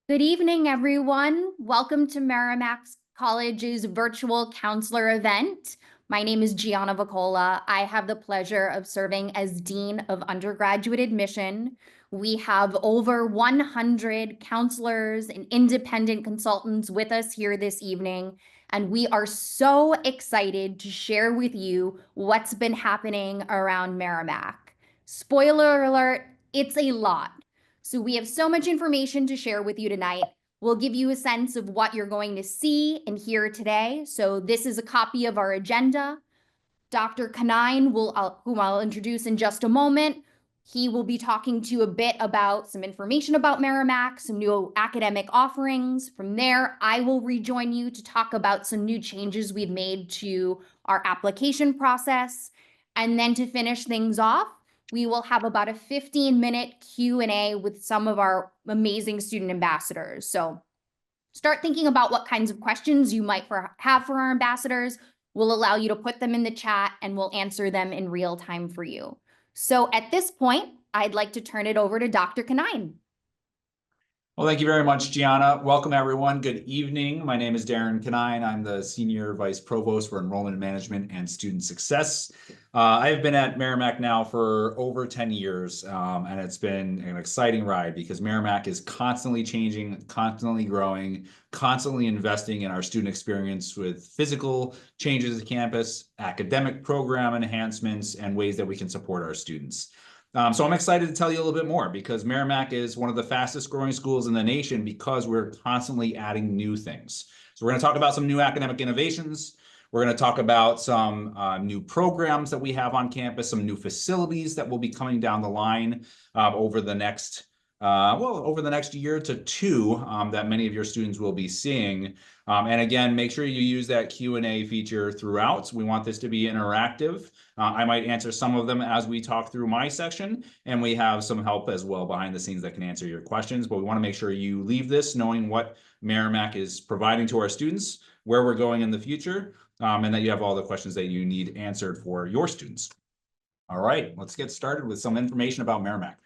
Good evening, everyone. Welcome to Merrimack College's virtual counselor event. My name is Gianna Vicola. I have the pleasure of serving as Dean of Undergraduate Admission. We have over 100 counselors and independent consultants with us here this evening, and we are so excited to share with you what's been happening around Merrimack. Spoiler alert, it's a lot. So we have so much information to share with you tonight. We'll give you a sense of what you're going to see and hear today. So this is a copy of our agenda. Dr. Kanine, whom I'll introduce in just a moment. He will be talking to you a bit about some information about Merrimack, some new academic offerings. From there, I will rejoin you to talk about some new changes we've made to our application process. And then to finish things off, we will have about a 15-minute Q&A with some of our amazing student ambassadors. So start thinking about what kinds of questions you might have for our ambassadors. We'll allow you to put them in the chat and we'll answer them in real time for you. So at this point, I'd like to turn it over to Dr. Kanine. Well, thank you very much, Gianna. Welcome, everyone. Good evening. My name is Darren Kanine. I'm the Senior Vice Provost for Enrollment Management and Student Success. I've been at Merrimack now for over 10 years, and it's been an exciting ride because Merrimack is constantly changing, constantly growing, constantly investing in our student experience with physical changes to campus, academic program enhancements, and ways that we can support our students. So I'm excited to tell you a little bit more because Merrimack is one of the fastest growing schools in the nation because we're constantly adding new things. So we're going to talk about some new academic innovations. We're going to talk about some new programs that we have on campus, some new facilities that will be coming down the line over the next year to two that many of your students will be seeing. And again, make sure you use that Q&A feature throughout. We want this to be interactive. I might answer some of them as we talk through my section, and we have some help as well behind the scenes that can answer your questions. But we want to make sure you leave this knowing what Merrimack is providing to our students, where we're going in the future, and that you have all the questions that you need answered for your students. All right, let's get started with some information about Merrimack.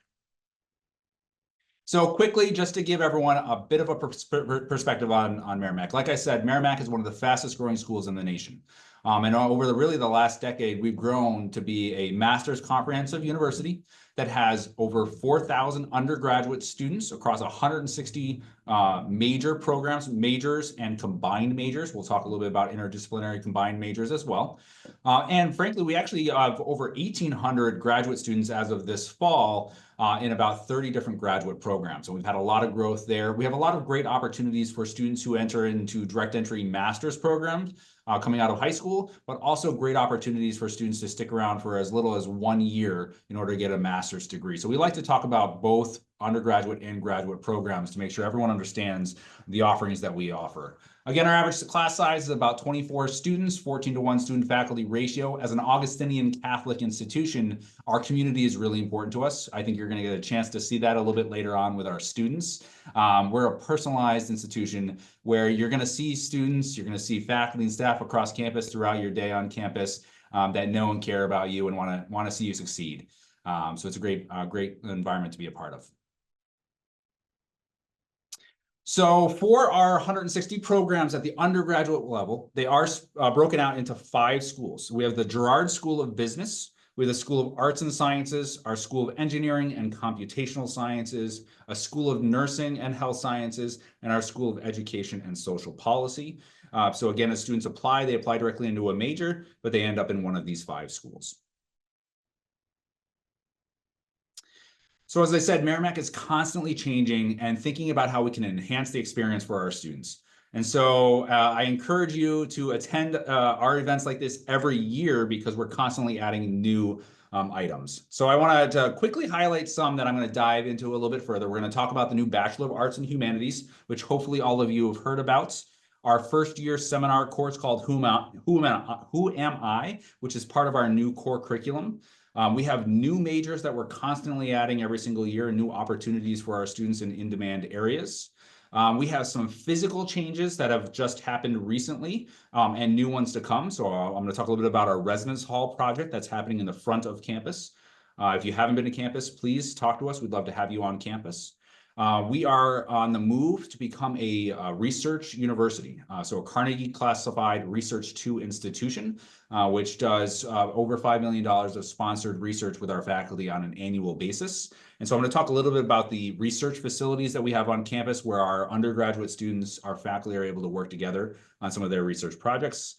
So quickly, just to give everyone a bit of a perspective on Merrimack. Like I said, Merrimack is one of the fastest growing schools in the nation. And over really the last decade, we've grown to be a master's comprehensive university that has over 4,000 undergraduate students across 160 major programs, majors, and combined majors. We'll talk a little bit about interdisciplinary combined majors as well. And frankly, we actually have over 1,800 graduate students as of this fall in about 30 different graduate programs. So we've had a lot of growth there. We have a lot of great opportunities for students who enter into direct entry master's programs coming out of high school, but also great opportunities for students to stick around for as little as 1 year in order to get a master's degree. So we like to talk about both undergraduate and graduate programs to make sure everyone understands the offerings that we offer. Again, our average class size is about 24 students, 14-to-1 student-faculty ratio. As an Augustinian Catholic institution, our community is really important to us. I think you're going to get a chance to see that a little bit later on with our students. We're a personalized institution where you're going to see students, you're going to see faculty and staff across campus throughout your day on campus that know and care about you and want to see you succeed. So it's a great environment to be a part of. So for our 160 programs at the undergraduate level, they are broken out into 5 schools. We have the Girard School of Business, we have the School of Arts and Sciences, our School of Engineering and Computational Sciences, a School of Nursing and Health Sciences, and our School of Education and Social Policy. So again, as students apply, they apply directly into a major, but they end up in one of these 5 schools. So as I said, Merrimack is constantly changing and thinking about how we can enhance the experience for our students. And so I encourage you to attend our events like this every year because we're constantly adding new items. So I wanted to quickly highlight some that I'm going to dive into a little bit further. We're going to talk about the new Bachelor of Arts and Humanities, which hopefully all of you have heard about. Our first year seminar course called Who Am I, which is part of our new core curriculum. We have new majors that we're constantly adding every single year, new opportunities for our students in in-demand areas. We have some physical changes that have just happened recently and new ones to come. So I'm going to talk a little bit about our residence hall project that's happening in the front of campus. If you haven't been to campus, please talk to us. We'd love to have you on campus. We are on the move to become a research university, so a Carnegie classified Research 2 institution, which does over $5 million of sponsored research with our faculty on an annual basis. And so I'm going to talk a little bit about the research facilities that we have on campus where our undergraduate students, our faculty are able to work together on some of their research projects.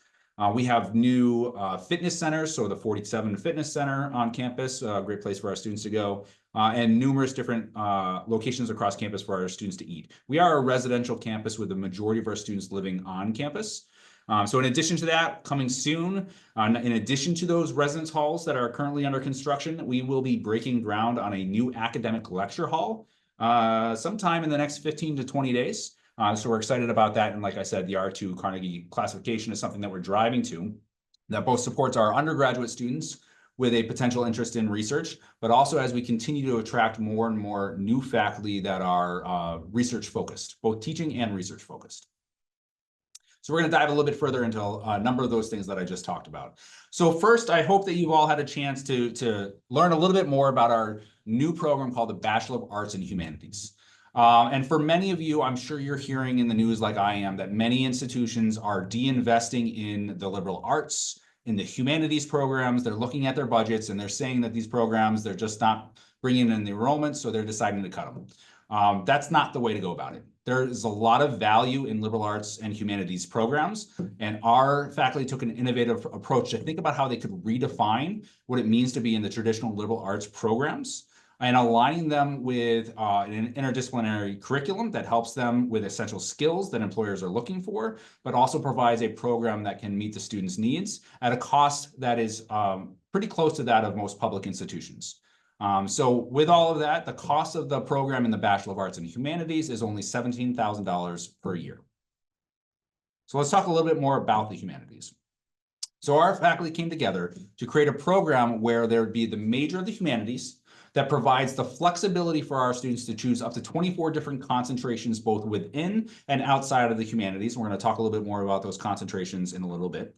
We have new fitness centers, so the 47 Fitness Center on campus, a great place for our students to go, and numerous different locations across campus for our students to eat. We are a residential campus with the majority of our students living on campus. So in addition to that, coming soon, in addition to those residence halls that are currently under construction, we will be breaking ground on a new academic lecture hall sometime in the next 15 to 20 days. So we're excited about that. And like I said, the R2 Carnegie classification is something that we're driving to that both supports our undergraduate students with a potential interest in research, but also as we continue to attract more and more new faculty that are research focused, both teaching and research focused. So we're going to dive a little bit further into a number of those things that I just talked about. So first, I hope that you've all had a chance to learn a little bit more about our new program called the Bachelor of Arts and Humanities. And for many of you, I'm sure you're hearing in the news like I am, that many institutions are de-investing in the liberal arts, in the humanities programs. They're looking at their budgets and they're saying that these programs, they're just not bringing in the enrollment, so they're deciding to cut them. That's not the way to go about it. There is a lot of value in liberal arts and humanities programs, and our faculty took an innovative approach to think about how they could redefine what it means to be in the traditional liberal arts programs and aligning them with an interdisciplinary curriculum that helps them with essential skills that employers are looking for, but also provides a program that can meet the students' needs at a cost that is pretty close to that of most public institutions. So with all of that, the cost of the program in the Bachelor of Arts and Humanities is only $17,000 per year. So let's talk a little bit more about the humanities. So our faculty came together to create a program where there would be the major of the humanities that provides the flexibility for our students to choose up to 24 different concentrations, both within and outside of the humanities. We're going to talk a little bit more about those concentrations in a little bit.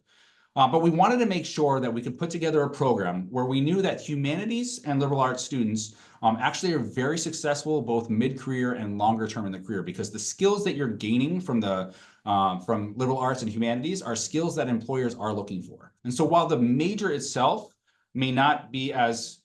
But we wanted to make sure that we could put together a program where we knew that humanities and liberal arts students actually are very successful both mid-career and longer term in the career, because the skills that you're gaining from liberal arts and humanities are skills that employers are looking for. And so while the major itself may not be as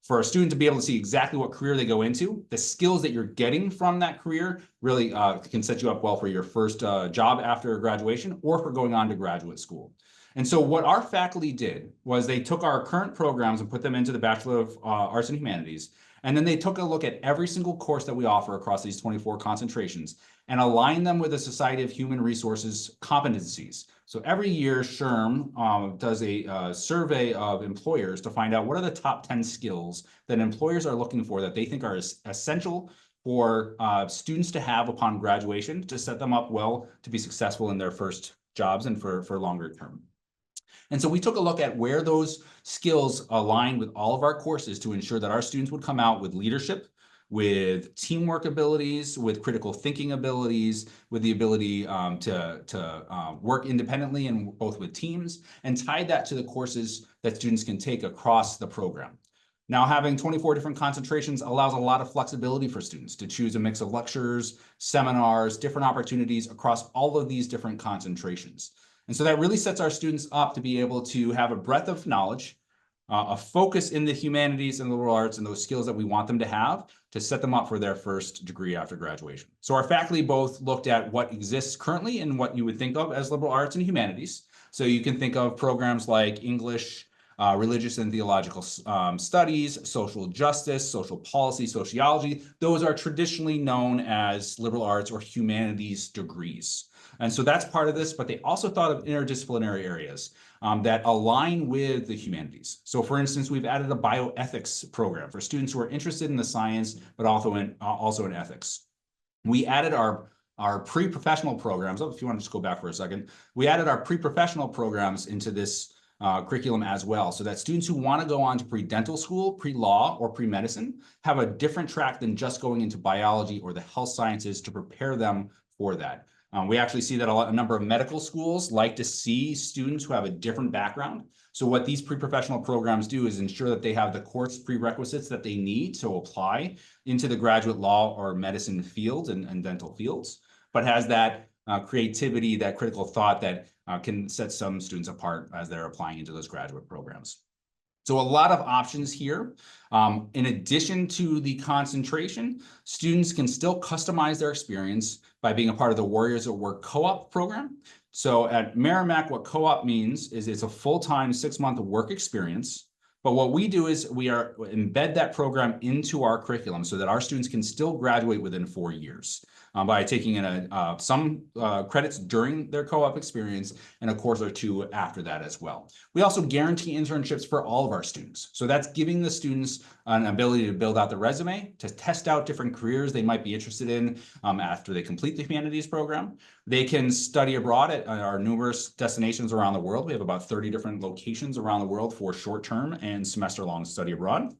for a student to be able to see exactly what career they go into, the skills that you're getting from that career really can set you up well for your first job after graduation or for going on to graduate school. And so what our faculty did was they took our current programs and put them into the Bachelor of Arts and Humanities. And then they took a look at every single course that we offer across these 24 concentrations and aligned them with the Society of Human Resources competencies. So every year, SHRM does a survey of employers to find out what are the top 10 skills that employers are looking for that they think are essential for students to have upon graduation to set them up well to be successful in their first jobs and for longer term. And so we took a look at where those skills align with all of our courses to ensure that our students would come out with leadership, with teamwork abilities, with critical thinking abilities, with the ability to work independently and both with teams, and tied that to the courses that students can take across the program. Now, having 24 different concentrations allows a lot of flexibility for students to choose a mix of lectures, seminars, different opportunities across all of these different concentrations. And so that really sets our students up to be able to have a breadth of knowledge, a focus in the humanities and liberal arts and those skills that we want them to have to set them up for their first degree after graduation. So our faculty both looked at what exists currently and what you would think of as liberal arts and humanities. So you can think of programs like English, religious and theological studies, social justice, social policy, sociology. Those are traditionally known as liberal arts or humanities degrees. And so that's part of this, but they also thought of interdisciplinary areas that align with the humanities. So for instance, we've added a bioethics program for students who are interested in the science, but also in ethics. We added our pre-professional programs. Oh, if you want to just go back for a second, we added our pre-professional programs into this curriculum as well, so that students who want to go on to pre-dental school, pre-law, or pre-medicine have a different track than just going into biology or the health sciences to prepare them for that. We actually see that a number of medical schools like to see students who have a different background. So what these pre-professional programs do is ensure that they have the course prerequisites that they need to apply into the graduate law or medicine fields and dental fields, but has that creativity, that critical thought that can set some students apart as they're applying into those graduate programs. So a lot of options here. In addition to the concentration, students can still customize their experience by being a part of the Warriors at Work co-op program. So at Merrimack, what co-op means is it's a full-time 6-month work experience. But what we do is we embed that program into our curriculum so that our students can still graduate within 4 years by taking in some credits during their co-op experience and a course or two after that as well. We also guarantee internships for all of our students. So that's giving the students an ability to build out the resume, to test out different careers they might be interested in after they complete the humanities program. They can study abroad at our numerous destinations around the world. We have about 30 different locations around the world for short-term and semester-long study abroad.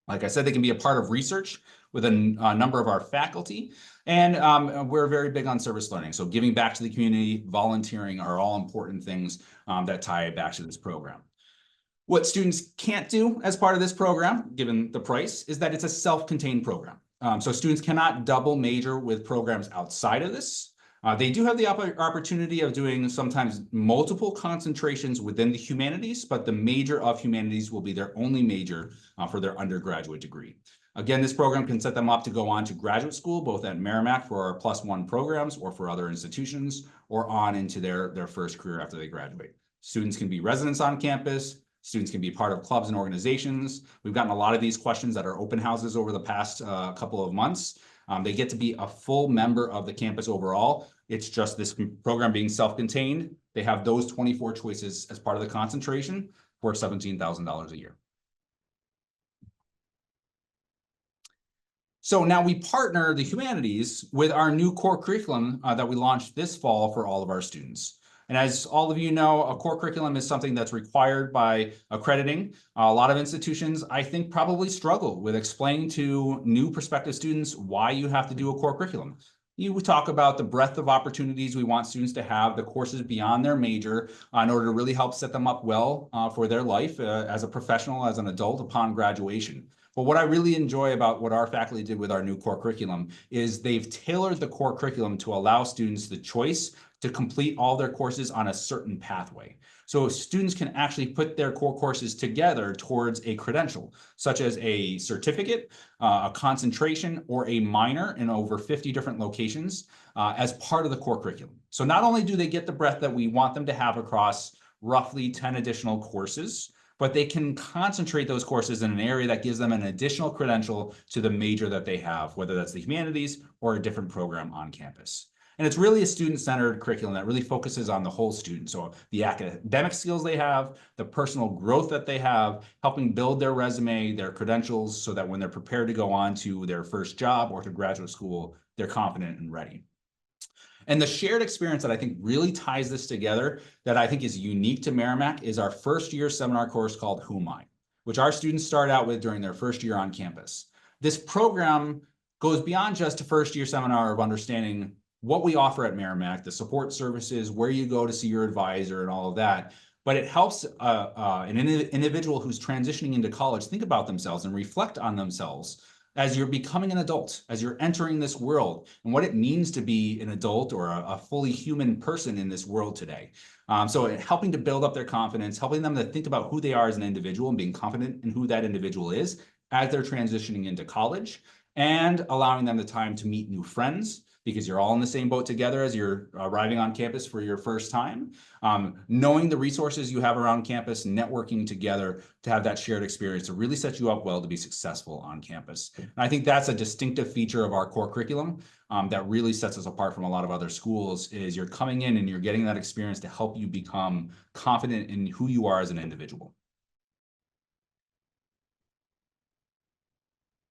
Like I said, they can be a part of research with a number of our faculty. And we're very big on service learning. So giving back to the community, volunteering are all important things that tie back to this program. What students can't do as part of this program, given the price, is that it's a self-contained program. So students cannot double major with programs outside of this. They do have the opportunity of doing sometimes multiple concentrations within the humanities, but the major of humanities will be their only major for their undergraduate degree. Again, this program can set them up to go on to graduate school, both at Merrimack for our +1 programs or for other institutions, or on into their first career after they graduate. Students can be residents on campus. Students can be part of clubs and organizations. We've gotten a lot of these questions at our open houses over the past couple of months. They get to be a full member of the campus overall. It's just this program being self-contained. They have those 24 choices as part of the concentration for $17,000 a year. So now we partner the humanities with our new core curriculum that we launched this fall for all of our students. And as all of you know, a core curriculum is something that's required by accrediting. A lot of institutions, I think, probably struggle with explaining to new prospective students why you have to do a core curriculum. You talk about the breadth of opportunities we want students to have, the courses beyond their major, in order to really help set them up well for their life as a professional, as an adult upon graduation. But what I really enjoy about what our faculty did with our new core curriculum is they've tailored the core curriculum to allow students the choice to complete all their courses on a certain pathway. So students can actually put their core courses together towards a credential, such as a certificate, a concentration, or a minor in over 50 different locations as part of the core curriculum. So not only do they get the breadth that we want them to have across roughly 10 additional courses, but they can concentrate those courses in an area that gives them an additional credential to the major that they have, whether that's the humanities or a different program on campus. And it's really a student-centered curriculum that really focuses on the whole student. So the academic skills they have, the personal growth that they have, helping build their resume, their credentials, so that when they're prepared to go on to their first job or to graduate school, they're confident and ready. And the shared experience that I think really ties this together, that I think is unique to Merrimack, is our first year seminar course called Who Am I?, which our students start out with during their first year on campus. This program goes beyond just a first year seminar of understanding what we offer at Merrimack, the support services, where you go to see your advisor and all of that. But it helps an individual who's transitioning into college think about themselves and reflect on themselves as you're becoming an adult, as you're entering this world, and what it means to be an adult or a fully human person in this world today. So helping to build up their confidence, helping them to think about who they are as an individual and being confident in who that individual is as they're transitioning into college, and allowing them the time to meet new friends, because you're all in the same boat together as you're arriving on campus for your first time. Knowing the resources you have around campus, networking together to have that shared experience to really set you up well to be successful on campus. And I think that's a distinctive feature of our core curriculum that really sets us apart from a lot of other schools, is you're coming in and you're getting that experience to help you become confident in who you are as an individual.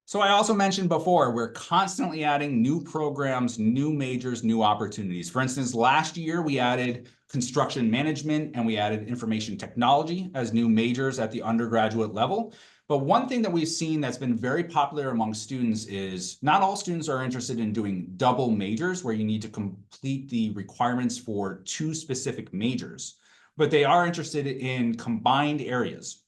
So I also mentioned before, we're constantly adding new programs, new majors, new opportunities. For instance, last year we added construction management and we added information technology as new majors at the undergraduate level. But one thing that we've seen that's been very popular among students is not all students are interested in doing double majors where you need to complete the requirements for 2 specific majors. but they are interested in combined areas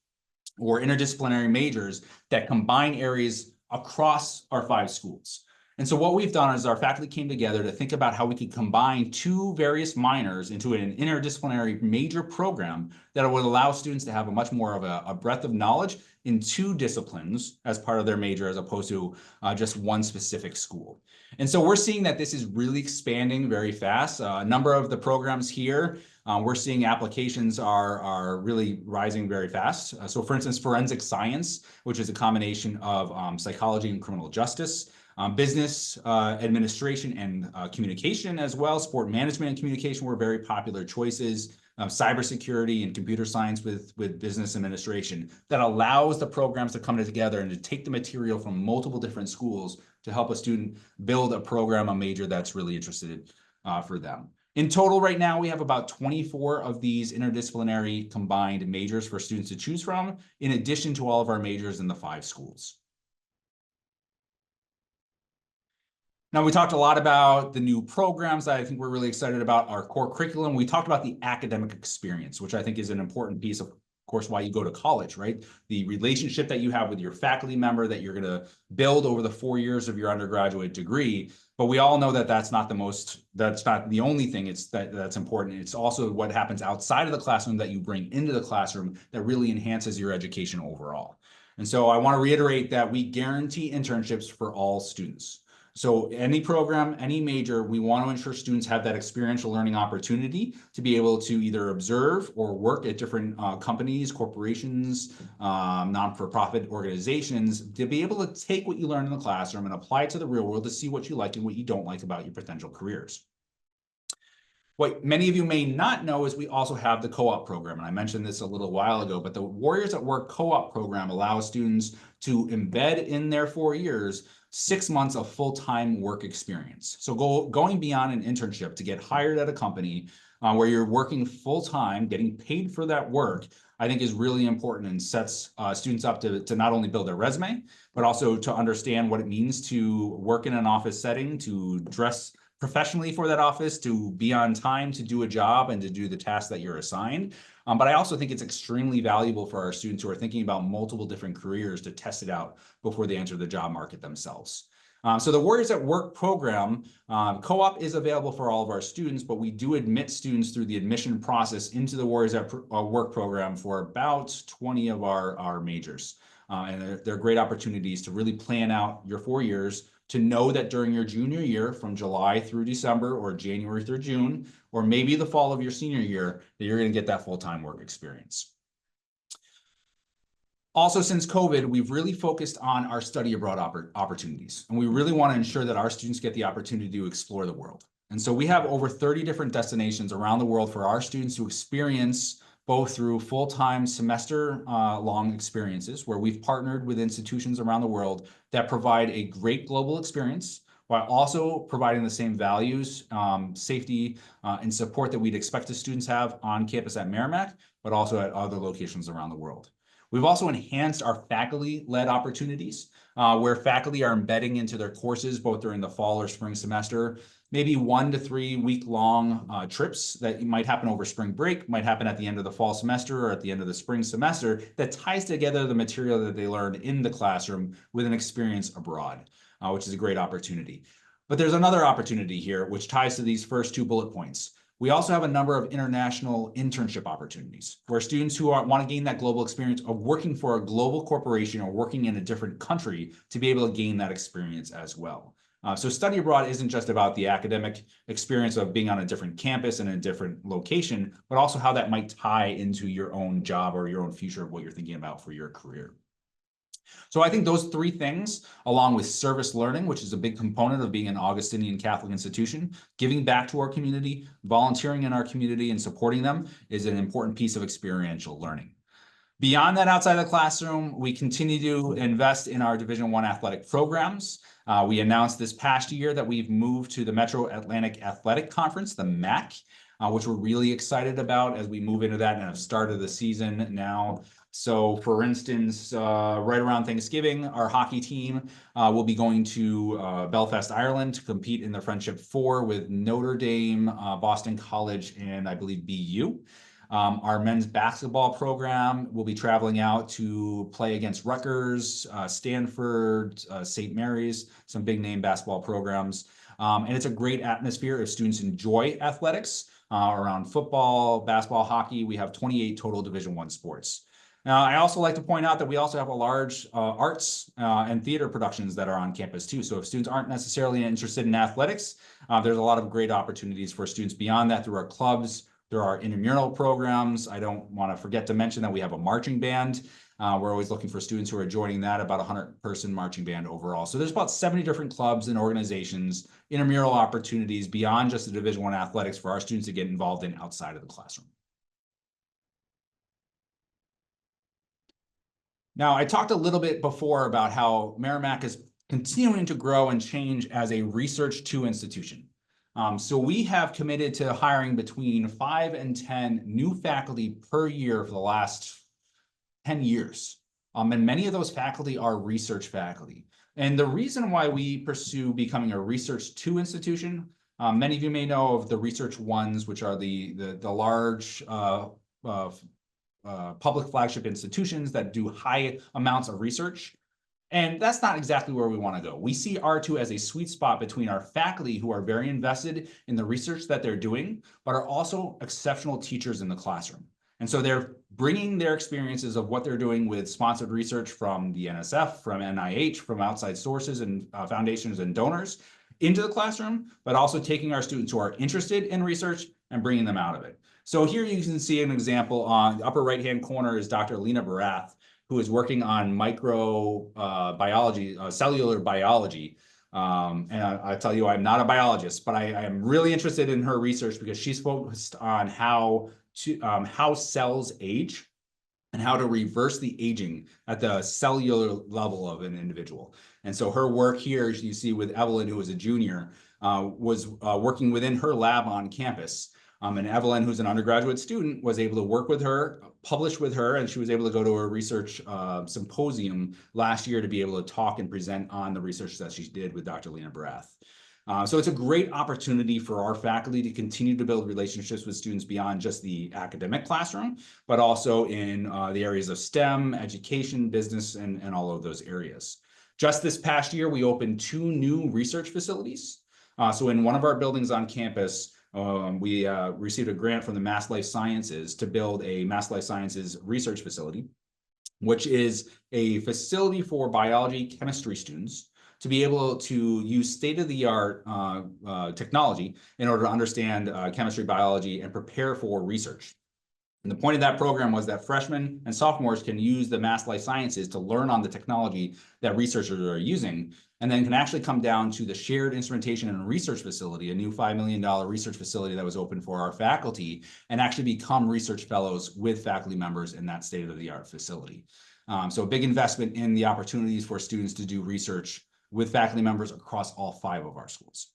or interdisciplinary majors that combine areas across our 5 schools. And so what we've done is our faculty came together to think about how we could combine 2 various minors into an interdisciplinary major program that would allow students to have a much more of a breadth of knowledge in 2 disciplines as part of their major, as opposed to just one specific school. And so we're seeing that this is really expanding very fast. A number of the programs here, we're seeing applications are really rising very fast. So for instance, forensic science, which is a combination of psychology and criminal justice, business administration and communication as well. Sport management and communication were very popular choices. Cybersecurity and computer science with business administration that allows the programs to come together and to take the material from multiple different schools to help a student build a program, a major that's really interested for them. In total, right now, we have about 24 of these interdisciplinary combined majors for students to choose from, in addition to all of our majors in the 5 schools. Now, we talked a lot about the new programs that I think we're really excited about, our core curriculum. We talked about the academic experience, which I think is an important piece of course, why you go to college, right? The relationship that you have with your faculty member that you're going to build over the 4 years of your undergraduate degree. But we all know that that's not the only thing that's important. It's also what happens outside of the classroom that you bring into the classroom that really enhances your education overall. And so I want to reiterate that we guarantee internships for all students. So any program, any major, we want to ensure students have that experiential learning opportunity to be able to either observe or work at different companies, corporations, non-for-profit organizations, to be able to take what you learn in the classroom and apply it to the real world to see what you like and what you don't like about your potential careers. What many of you may not know is we also have the co-op program, and I mentioned this a little while ago, but the Warriors at Work co-op program allows students to embed in their 4 years 6 months of full-time work experience. So going beyond an internship to get hired at a company where you're working full-time, getting paid for that work, I think is really important and sets students up to not only build their resume, but also to understand what it means to work in an office setting, to dress professionally for that office, to be on time to do a job and to do the tasks that you're assigned. But I also think it's extremely valuable for our students who are thinking about multiple different careers to test it out before they enter the job market themselves. So the Warriors at Work program, co-op is available for all of our students, but we do admit students through the admission process into the Warriors at Work program for about 20 of our majors. And they're great opportunities to really plan out your 4 years, to know that during your junior year, from July through December or January through June, or maybe the fall of your senior year, that you're going to get that full-time work experience. Also, since COVID, we've really focused on our study abroad opportunities, and we really want to ensure that our students get the opportunity to explore the world. And so we have over 30 different destinations around the world for our students to experience, both through full-time semester long experiences where we've partnered with institutions around the world that provide a great global experience while also providing the same values, safety, and support that we'd expect the students have on campus at Merrimack, but also at other locations around the world. We've also enhanced our faculty-led opportunities where faculty are embedding into their courses, both during the fall or spring semester, maybe 1 to 3 week long trips that might happen over spring break, might happen at the end of the fall semester or at the end of the spring semester, that ties together the material that they learned in the classroom with an experience abroad, which is a great opportunity. But there's another opportunity here, which ties to these first 2 bullet points. We also have a number of international internship opportunities where students who want to gain that global experience of working for a global corporation or working in a different country to be able to gain that experience as well. So study abroad isn't just about the academic experience of being on a different campus and a different location, but also how that might tie into your own job or your own future of what you're thinking about for your career. So I think those 3 things, along with service learning, which is a big component of being an Augustinian Catholic institution, giving back to our community, volunteering in our community, and supporting them is an important piece of experiential learning. Beyond that, outside the classroom, we continue to invest in our Division I athletic programs. We announced this past year that we've moved to the Metro Atlantic Athletic Conference, the MAC, which we're really excited about as we move into that and have started the season now. So for instance, right around Thanksgiving, our hockey team will be going to Belfast, Ireland to compete in the Friendship 4 with Notre Dame, Boston College, and I believe BU. Our men's basketball program will be traveling out to play against Rutgers, Stanford, St. Mary's, some big name basketball programs. And it's a great atmosphere if students enjoy athletics around football, basketball, hockey. We have 28 total Division I sports. Now, I also like to point out that we also have a large arts and theater productions that are on campus too. So if students aren't necessarily interested in athletics, there's a lot of great opportunities for students beyond that through our clubs. There are intramural programs. I don't want to forget to mention that we have a marching band. We're always looking for students who are joining that, about a 100-person marching band overall. So there's about 70 different clubs and organizations, intramural opportunities beyond just the Division I athletics for our students to get involved in outside of the classroom. Now, I talked a little bit before about how Merrimack is continuing to grow and change as a Research 2 institution. So we have committed to hiring between 5 and 10 new faculty per year for the last 10 years. And many of those faculty are research faculty. And the reason why we pursue becoming a Research 2 institution, many of you may know of the Research 1s, which are the large public flagship institutions that do high amounts of research. And that's not exactly where we want to go. We see R2 as a sweet spot between our faculty who are very invested in the research that they're doing, but are also exceptional teachers in the classroom. And so they're bringing their experiences of what they're doing with sponsored research from the NSF, from NIH, from outside sources and foundations and donors into the classroom, but also taking our students who are interested in research and bringing them out of it. So here you can see an example. On the upper right-hand corner is Dr. Lena Barath, who is working on microbiology, cellular biology. And I tell you, I'm not a biologist, but I am really interested in her research because she's focused on how cells age and how to reverse the aging at the cellular level of an individual. And so her work here, as you see with Evelyn, who is a junior, was working within her lab on campus. And Evelyn, who's an undergraduate student, was able to work with her, publish with her, and she was able to go to a research symposium last year to be able to talk and present on the research that she did with Dr. Lena Barath. So it's a great opportunity for our faculty to continue to build relationships with students beyond just the academic classroom, but also in the areas of STEM, education, business, and all of those areas. Just this past year, we opened 2 new research facilities. So in one of our buildings on campus, we received a grant from the Mass Life Sciences to build a Mass Life Sciences research facility, which is a facility for biology, chemistry students to be able to use state-of-the-art technology in order to understand chemistry, biology, and prepare for research. And the point of that program was that freshmen and sophomores can use the Mass Life Sciences to learn on the technology that researchers are using, and then can actually come down to the shared instrumentation and research facility, a new $5 million research facility that was open for our faculty, and actually become research fellows with faculty members in that state-of-the-art facility. So a big investment in the opportunities for students to do research with faculty members across all 5 of our schools.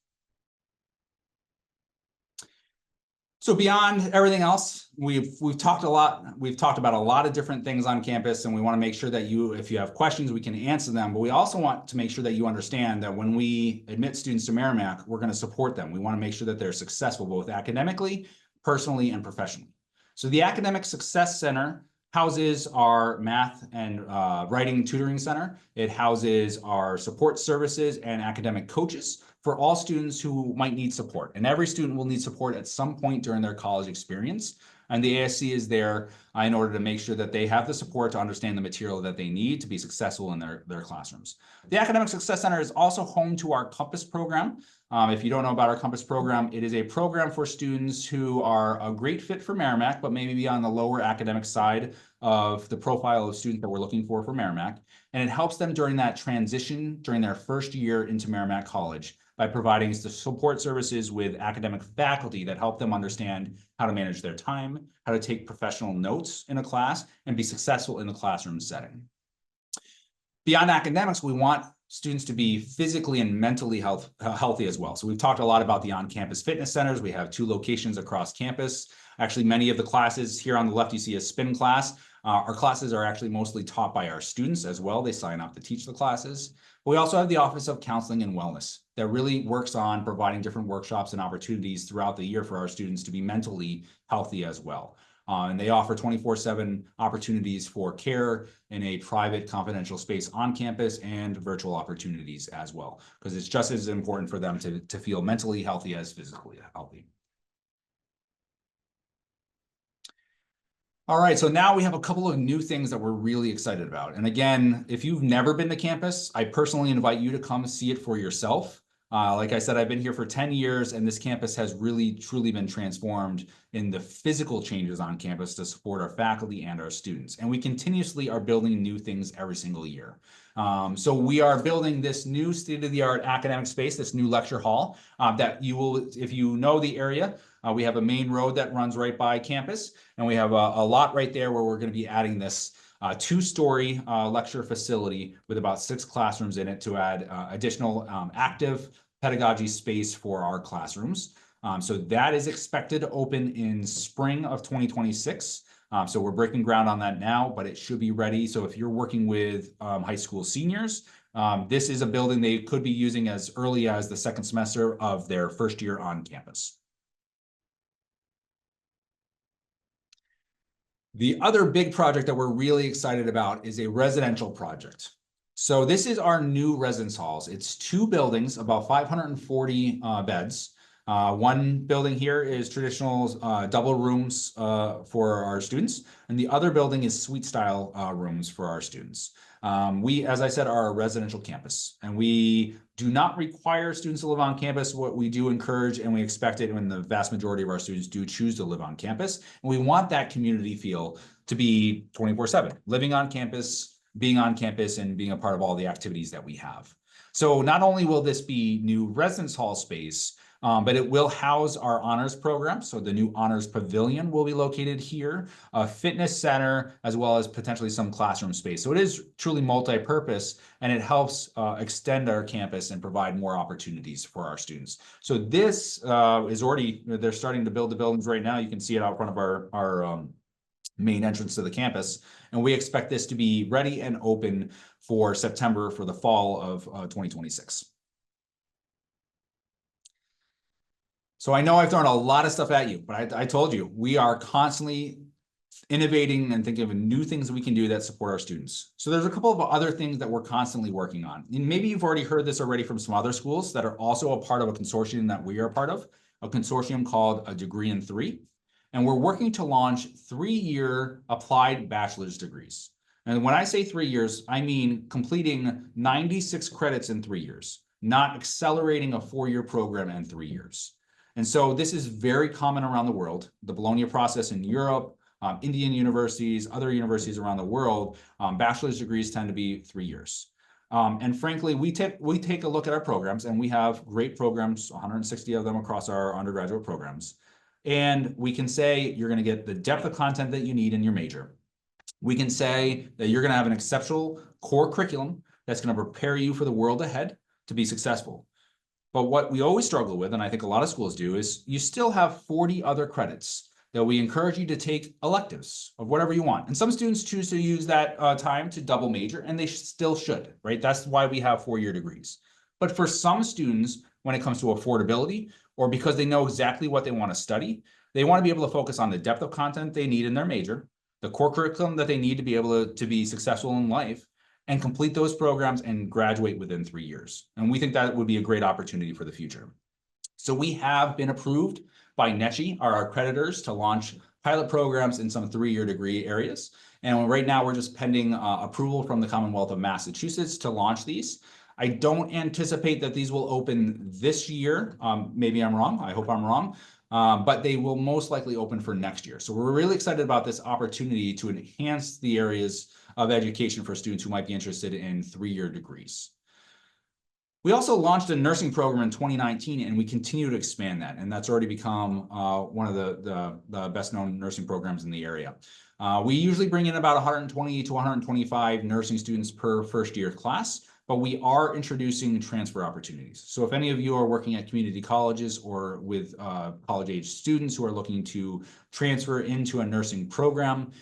So beyond everything else, we've talked a lot. We've talked about a lot of different things on campus, and we want to make sure that if you have questions, we can answer them. But we also want to make sure that you understand that when we admit students to Merrimack, we're going to support them. We want to make sure that they're successful both academically, personally, and professionally. So the Academic Success Center houses our math and writing tutoring center. It houses our support services and academic coaches for all students who might need support. And every student will need support at some point during their college experience. And the ASC is there in order to make sure that they have the support to understand the material that they need to be successful in their classrooms. The Academic Success Center is also home to our Compass program. If you don't know about our Compass program, it is a program for students who are a great fit for Merrimack, but maybe be on the lower academic side of the profile of students that we're looking for Merrimack. And it helps them during that transition during their first year into Merrimack College by providing the support services with academic faculty that help them understand how to manage their time, how to take professional notes in a class, and be successful in the classroom setting. Beyond academics, we want students to be physically and mentally healthy as well. So we've talked a lot about the on-campus fitness centers. We have 2 locations across campus. Actually, many of the classes here on the left, you see a spin class. Our classes are actually mostly taught by our students as well. They sign up to teach the classes. But we also have the Office of Counseling and Wellness that really works on providing different workshops and opportunities throughout the year for our students to be mentally healthy as well. And they offer 24/7 opportunities for care in a private confidential space on campus and virtual opportunities as well, because it's just as important for them to feel mentally healthy as physically healthy. All right, so now we have a couple of new things that we're really excited about. And again, if you've never been to campus, I personally invite you to come see it for yourself. Like I said, I've been here for 10 years, and this campus has really, truly been transformed in the physical changes on campus to support our faculty and our students. And we continuously are building new things every single year. So we are building this new state-of-the-art academic space, this new lecture hall that you will, if you know the area, we have a main road that runs right by campus, and we have a lot right there where we're going to be adding this two-story lecture facility with about 6 classrooms in it to add additional active pedagogy space for our classrooms. So that is expected to open in spring of 2026. So we're breaking ground on that now, but it should be ready. So if you're working with high school seniors, this is a building they could be using as early as the second semester of their first year on campus. The other big project that we're really excited about is a residential project. So this is our new residence halls. It's 2 buildings, about 540 beds. One building here is traditional double rooms for our students, and the other building is suite style rooms for our students. We, as I said, are a residential campus, and we do not require students to live on campus. What we do encourage, and we expect it when the vast majority of our students do choose to live on campus. And we want that community feel to be 24/7, living on campus, being on campus, and being a part of all the activities that we have. So not only will this be new residence hall space, but it will house our honors program. So the new honors pavilion will be located here, a fitness center, as well as potentially some classroom space. So it is truly multi-purpose, and it helps extend our campus and provide more opportunities for our students. So this is already, they're starting to build the buildings right now. You can see it out front of our main entrance to the campus. And we expect this to be ready and open for September for the fall of 2026. So I know I've thrown a lot of stuff at you, but I told you, we are constantly innovating and thinking of new things we can do that support our students. So there's a couple of other things that we're constantly working on. And maybe you've already heard this already from some other schools that are also a part of a consortium that we are a part of, a consortium called A Degree in 3. And we're working to launch 3-year applied bachelor's degrees. And when I say 3 years, I mean completing 96 credits in 3 years, not accelerating a 4-year program in 3 years. And so this is very common around the world. The Bologna process in Europe, Indian universities, other universities around the world, bachelor's degrees tend to be 3 years. And frankly, we take a look at our programs, and we have great programs, 160 of them across our undergraduate programs. And we can say you're going to get the depth of content that you need in your major. We can say that you're going to have an exceptional core curriculum that's going to prepare you for the world ahead to be successful. But what we always struggle with, and I think a lot of schools do, is you still have 40 other credits that we encourage you to take electives of whatever you want. And some students choose to use that time to double major, and they still should, right? That's why we have 4-year degrees. But for some students, when it comes to affordability, or because they know exactly what they want to study, they want to be able to focus on the depth of content they need in their major, the core curriculum that they need to be able to be successful in life, and complete those programs and graduate within 3 years. And we think that would be a great opportunity for the future. So we have been approved by NECHI, our accreditors, to launch pilot programs in some 3-year degree areas. And right now we're just pending approval from the Commonwealth of Massachusetts to launch these. I don't anticipate that these will open this year. Maybe I'm wrong. I hope I'm wrong. But they will most likely open for next year. So we're really excited about this opportunity to enhance the areas of education for students who might be interested in 3-year degrees. We also launched a nursing program in 2019, and we continue to expand that. And that's already become one of the best known nursing programs in the area. We usually bring in about 120 to 125 nursing students per first year class, but we are introducing transfer opportunities. So if any of you are working at community colleges or with college-age students who are looking to transfer into a nursing program,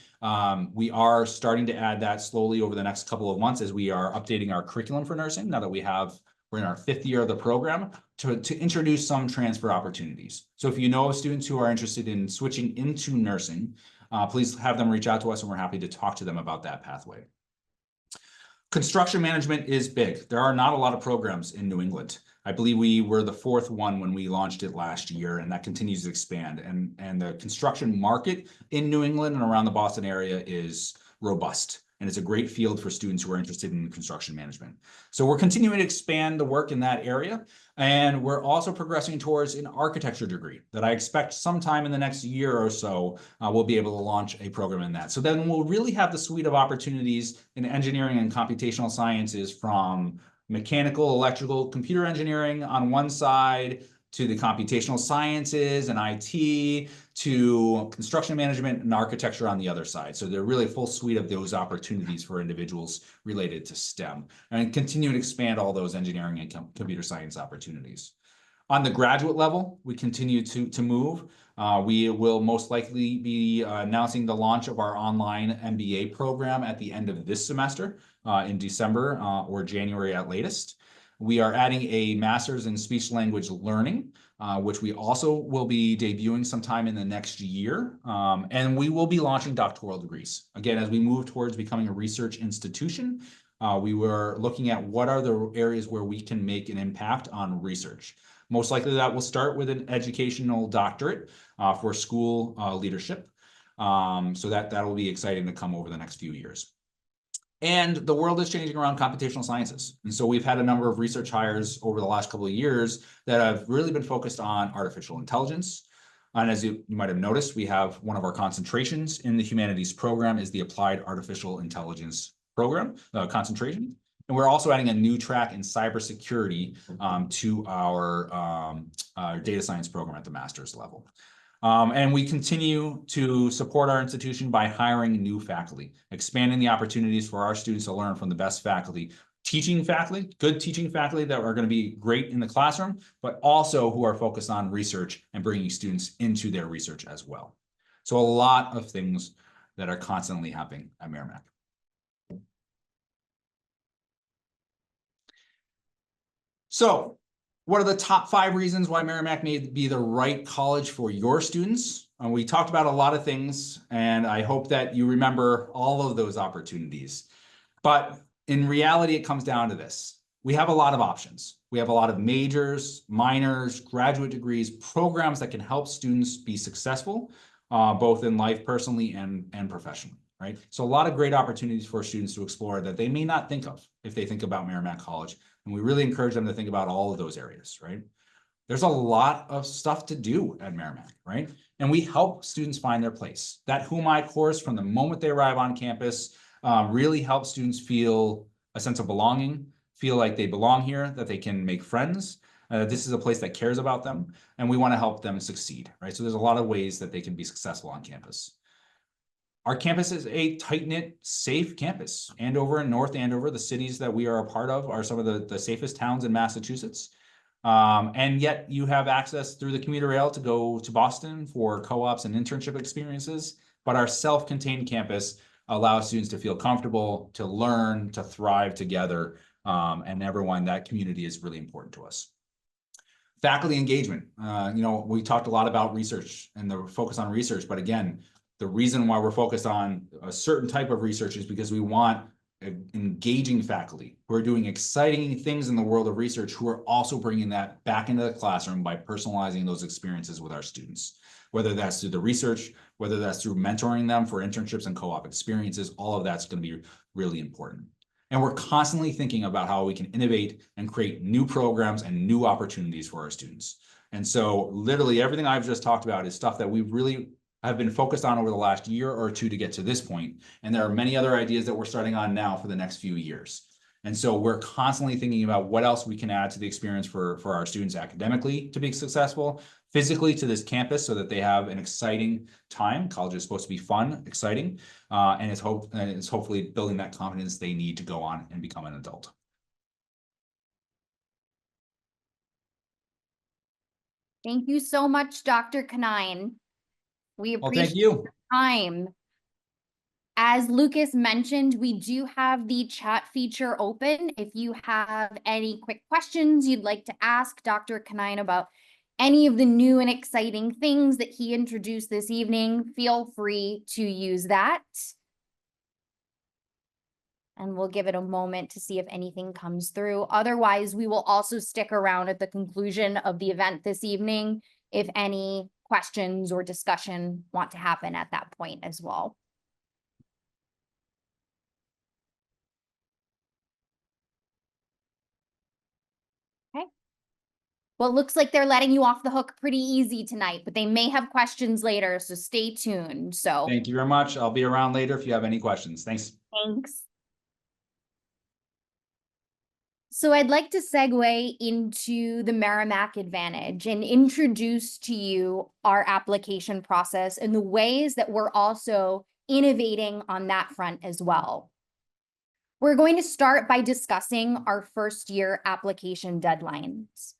we are starting to add that slowly over the next couple of months as we are updating our curriculum for nursing, now that we're in our 5th year of the program, to introduce some transfer opportunities. So if you know of students who are interested in switching into nursing, please have them reach out to us, and we're happy to talk to them about that pathway. Construction management is big. There are not a lot of programs in New England. I believe we were the fourth one when we launched it last year, and that continues to expand. And the construction market in New England and around the Boston area is robust. And it's a great field for students who are interested in construction management. So we're continuing to expand the work in that area. And we're also progressing towards an architecture degree that I expect sometime in the next year or so, we'll be able to launch a program in that. So then we'll really have the suite of opportunities in engineering and computational sciences, from mechanical, electrical, computer engineering on one side, to the computational sciences and IT, to construction management and architecture on the other side. So they're really a full suite of those opportunities for individuals related to STEM, and continue to expand all those engineering and computer science opportunities. On the graduate level, we continue to move. We will most likely be announcing the launch of our online MBA program at the end of this semester, in December or January at latest. We are adding a master's in speech language learning, which we also will be debuting sometime in the next year. And we will be launching doctoral degrees. Again, as we move towards becoming a research institution, we were looking at what are the areas where we can make an impact on research. Most likely that will start with an educational doctorate for school leadership. So that will be exciting to come over the next few years. And the world is changing around computational sciences. And so we've had a number of research hires over the last couple of years that have really been focused on artificial intelligence. And as you might have noticed, we have one of our concentrations in the humanities program is the Applied Artificial Intelligence program concentration. And we're also adding a new track in cybersecurity to our data science program at the master's level. And we continue to support our institution by hiring new faculty, expanding the opportunities for our students to learn from the best faculty, good teaching faculty that are going to be great in the classroom, but also who are focused on research and bringing students into their research as well. So a lot of things that are constantly happening at Merrimack. So what are the top 5 reasons why Merrimack may be the right college for your students? And we talked about a lot of things, and I hope that you remember all of those opportunities. But in reality, it comes down to this. We have a lot of options. We have a lot of majors, minors, graduate degrees, programs that can help students be successful, both in life personally and professionally, right? So a lot of great opportunities for students to explore that they may not think of if they think about Merrimack College. And we really encourage them to think about all of those areas, right? There's a lot of stuff to do at Merrimack, right? And we help students find their place. That Who I course, from the moment they arrive on campus, really helps students feel a sense of belonging, feel like they belong here, that they can make friends. This is a place that cares about them, and we want to help them succeed, right? So there's a lot of ways that they can be successful on campus. Our campus is a tight-knit, safe campus. Andover and North Andover, the cities that we are a part of, are some of the safest towns in Massachusetts. And yet you have access through the commuter rail to go to Boston for co-ops and internship experiences. But our self-contained campus allows students to feel comfortable, to learn, to thrive together. And everyone, that community is really important to us. Faculty engagement. We talked a lot about research and the focus on research, but again, the reason why we're focused on a certain type of research is because we want engaging faculty who are doing exciting things in the world of research, who are also bringing that back into the classroom by personalizing those experiences with our students, whether that's through the research, whether that's through mentoring them for internships and co-op experiences. All of that's going to be really important. And we're constantly thinking about how we can innovate and create new programs and new opportunities for our students. And so literally everything I've just talked about is stuff that we really have been focused on over the last year or two to get to this point. And there are many other ideas that we're starting on now for the next few years. And so we're constantly thinking about what else we can add to the experience for our students academically to be successful, physically to this campus so that they have an exciting time. College is supposed to be fun, exciting, and it's hopefully building that confidence they need to go on and become an adult. Thank you so much, Dr. Kanine. We appreciate Thank you. your time. As Lucas mentioned, we do have the chat feature open. If you have any quick questions you'd like to ask Dr. Kanine about Any of the new and exciting things that he introduced this evening, feel free to use that. And we'll give it a moment to see if anything comes through. Otherwise, we will also stick around at the conclusion of the event this evening if any questions or discussion want to happen at that point as well. Okay. Well, it looks like they're letting you off the hook pretty easy tonight, but they may have questions later, so stay tuned. So Thank you very much. I'll be around later if you have any questions. Thanks. thanks. So I'd like to segue into the Merrimack Advantage and introduce to you our application process and the ways that we're also innovating on that front as well. We're going to start by discussing our first year application deadlines.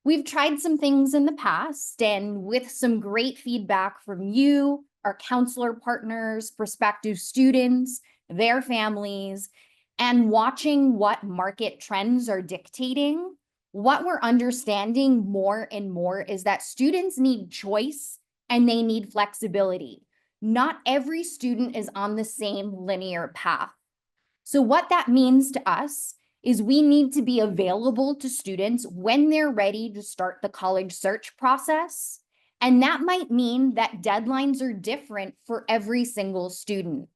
We've tried some things in the past, and with some great feedback from you, our counselor partners, prospective students, their families, and watching what market trends are dictating, what we're understanding more and more is that students need choice and they need flexibility. Not every student is on the same linear path. So what that means to us is we need to be available to students when they're ready to start the college search process. And that might mean that deadlines are different for every single student.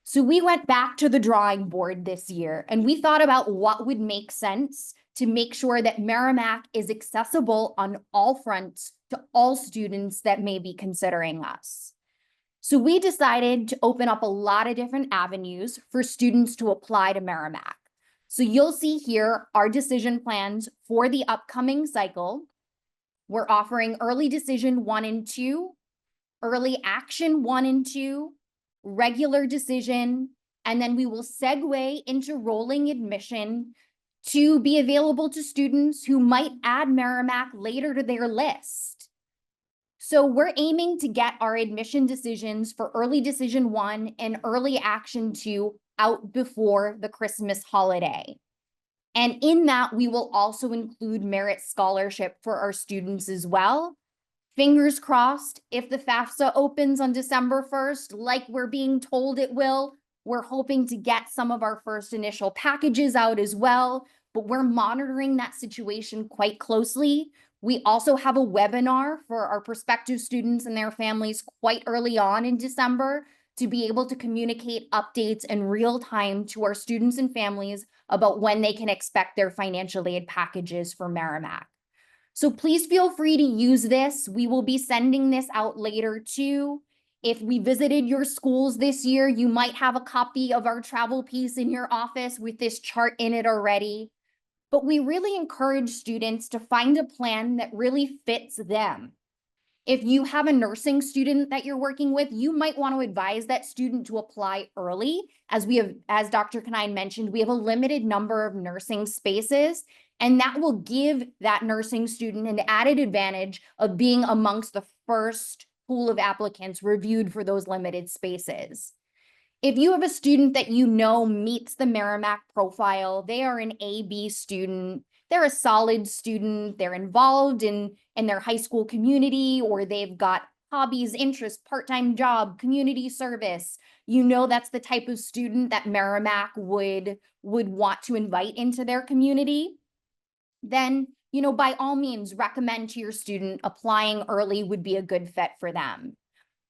So we went back to the drawing board this year and we thought about what would make sense to make sure that Merrimack is accessible on all fronts to all students that may be considering us. So we decided to open up a lot of different avenues for students to apply to Merrimack. So you'll see here our decision plans for the upcoming cycle. We're offering early decision 1 and 2, early action 1 and 2, regular decision, and then we will segue into rolling admission to be available to students who might add Merrimack later to their list. So we're aiming to get our admission decisions for early decision 1 and early action 2 out before the Christmas holiday. And in that, we will also include merit scholarship for our students as well. Fingers crossed, if the FAFSA opens on December 1st, like we're being told it will, we're hoping to get some of our first initial packages out as well, but we're monitoring that situation quite closely. We also have a webinar for our prospective students and their families quite early on in December to be able to communicate updates in real time to our students and families about when they can expect their financial aid packages for Merrimack. So please feel free to use this. We will be sending this out later too. If we visited your schools this year, you might have a copy of our travel piece in your office with this chart in it already. But we really encourage students to find a plan that really fits them. If you have a nursing student that you're working with, you might want to advise that student to apply early. As Dr. Kanine mentioned, we have a limited number of nursing spaces, and that will give that nursing student an added advantage of being amongst the first pool of applicants reviewed for those limited spaces. If you have a student that you know meets the Merrimack profile, they are an AB student, they're a solid student, they're involved in their high school community, or they've got hobbies, interests, part-time job, community service, you know that's the type of student that Merrimack would want to invite into their community, then, by all means, recommend to your student applying early would be a good fit for them.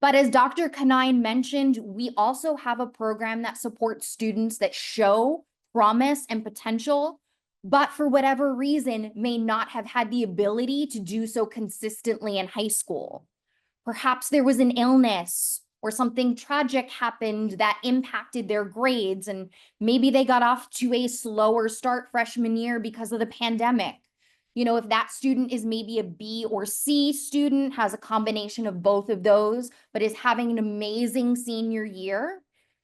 But as Dr. Kanine mentioned, we also have a program that supports students that show promise and potential, but for whatever reason may not have had the ability to do so consistently in high school. Perhaps there was an illness or something tragic happened that impacted their grades, and maybe they got off to a slower start freshman year because of the pandemic. If that student is maybe a B or C student, has a combination of both of those, but is having an amazing senior year,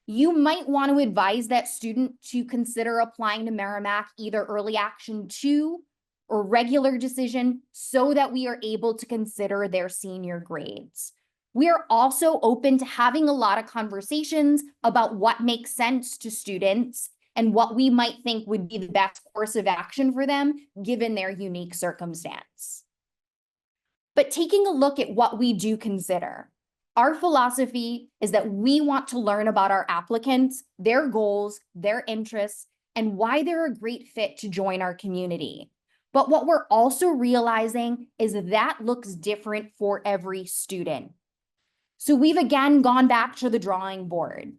you might want to advise that student to consider applying to Merrimack either early action 2 or regular decision so that we are able to consider their senior grades. We are also open to having a lot of conversations about what makes sense to students and what we might think would be the best course of action for them, given their unique circumstance. But taking a look at what we do consider, our philosophy is that we want to learn about our applicants, their goals, their interests, and why they're a great fit to join our community. But what we're also realizing is that looks different for every student. So we've again gone back to the drawing board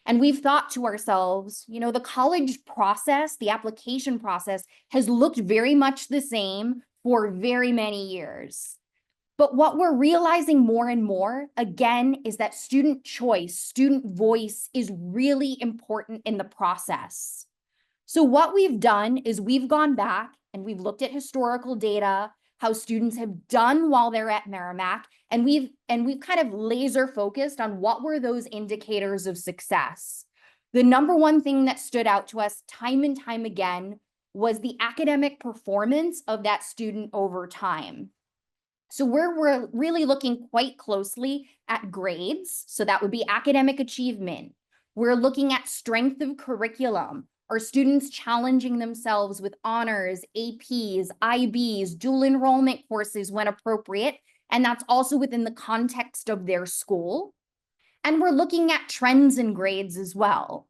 and we've thought to ourselves, the college process, the application process has looked very much the same for very many years. But what we're realizing more and more, again, is that student choice, student voice is really important in the process. So what we've done is we've gone back and we've looked at historical data, how students have done while they're at Merrimack, and we've kind of laser focused on what were those indicators of success. The number one thing that stood out to us time and time again was the academic performance of that student over time. So we're really looking quite closely at grades. So that would be academic achievement. We're looking at strength of curriculum. Are students challenging themselves with honors, APs, IBs, dual enrollment courses when appropriate? And that's also within the context of their school. And we're looking at trends in grades as well.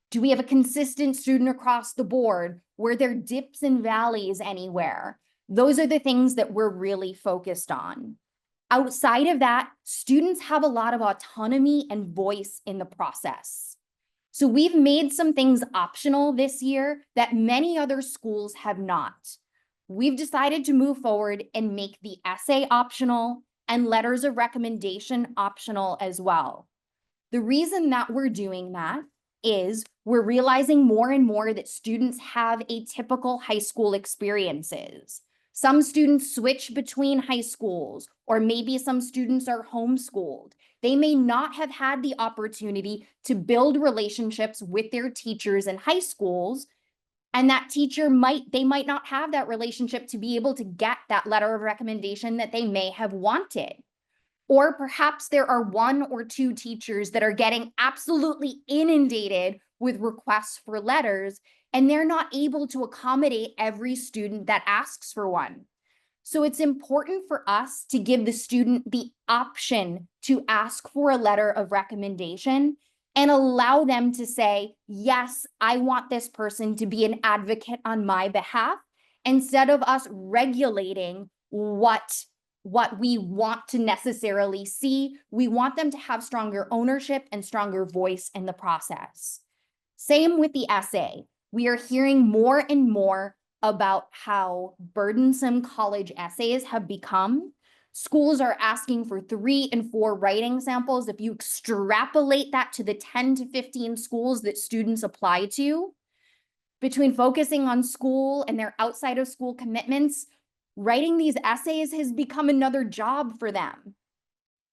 Do we have a consistent student across the board? Were there dips and valleys anywhere? Those are the things that we're really focused on. Outside of that, students have a lot of autonomy and voice in the process. So we've made some things optional this year that many other schools have not. We've decided to move forward and make the essay optional and letters of recommendation optional as well. The reason that we're doing that is we're realizing more and more that students have atypical high school experiences. Some students switch between high schools, or maybe some students are homeschooled. They may not have had the opportunity to build relationships with their teachers in high schools, and that teacher might not have that relationship to be able to get that letter of recommendation that they may have wanted. Or perhaps there are one or two teachers that are getting absolutely inundated with requests for letters, and they're not able to accommodate every student that asks for one. So it's important for us to give the student the option to ask for a letter of recommendation and allow them to say, yes, I want this person to be an advocate on my behalf, instead of us regulating what we want to necessarily see. We want them to have stronger ownership and stronger voice in the process. Same with the essay. We are hearing more and more about how burdensome college essays have become. Schools are asking for 3 and 4 writing samples. If you extrapolate that to the 10 to 15 schools that students apply to, between focusing on school and their outside of school commitments, writing these essays has become another job for them.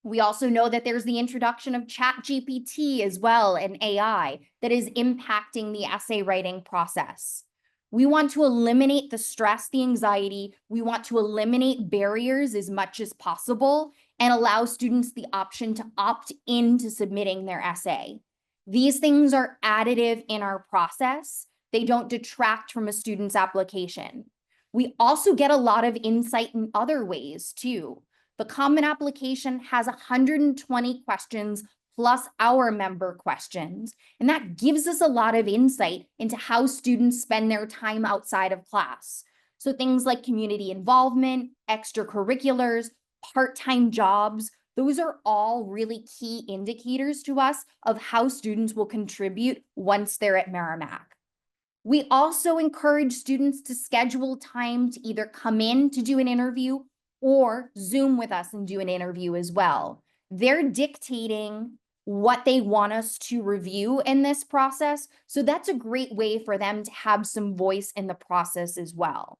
We also know that there's the introduction of ChatGPT as well and AI that is impacting the essay writing process. We want to eliminate the stress, the anxiety. We want to eliminate barriers as much as possible and allow students the option to opt into submitting their essay. These things are additive in our process. They don't detract from a student's application. We also get a lot of insight in other ways too. The Common Application has 120 questions plus our member questions, and that gives us a lot of insight into how students spend their time outside of class. So things like community involvement, extracurriculars, part-time jobs, those are all really key indicators to us of how students will contribute once they're at Merrimack. We also encourage students to schedule time to either come in to do an interview or Zoom with us and do an interview as well. They're dictating what they want us to review in this process. So that's a great way for them to have some voice in the process as well.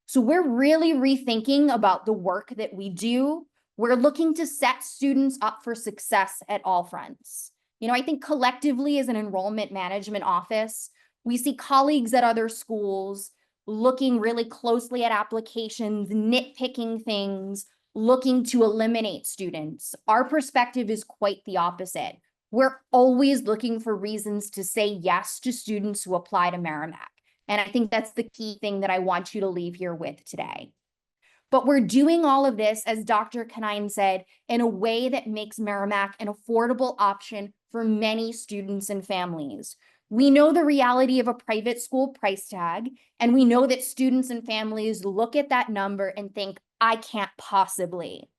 So we're really rethinking about the work that we do. We're looking to set students up for success at all fronts. I think collectively as an enrollment management office, we see colleagues at other schools looking really closely at applications, nitpicking things, looking to eliminate students. Our perspective is quite the opposite. We're always looking for reasons to say yes to students who apply to Merrimack. And I think that's the key thing that I want you to leave here with today. But we're doing all of this, as Dr. Kanine said, in a way that makes Merrimack an affordable option for many students and families. We know the reality of a private school price tag, and we know that students and families look at that number and think, I can't possibly.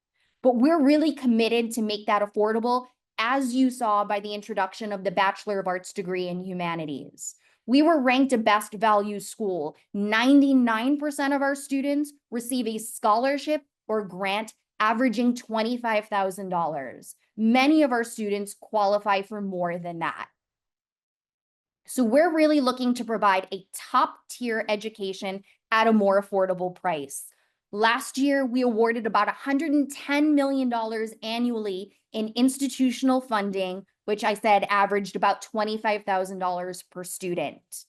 But we're really committed to make that affordable, as you saw by the introduction of the Bachelor of Arts degree in humanities. We were ranked a best value school. 99% of our students receive a scholarship or grant averaging $25,000. Many of our students qualify for more than that. So we're really looking to provide a top tier education at a more affordable price. Last year, we awarded about $110 million annually in institutional funding, which I said averaged about $25,000 per student.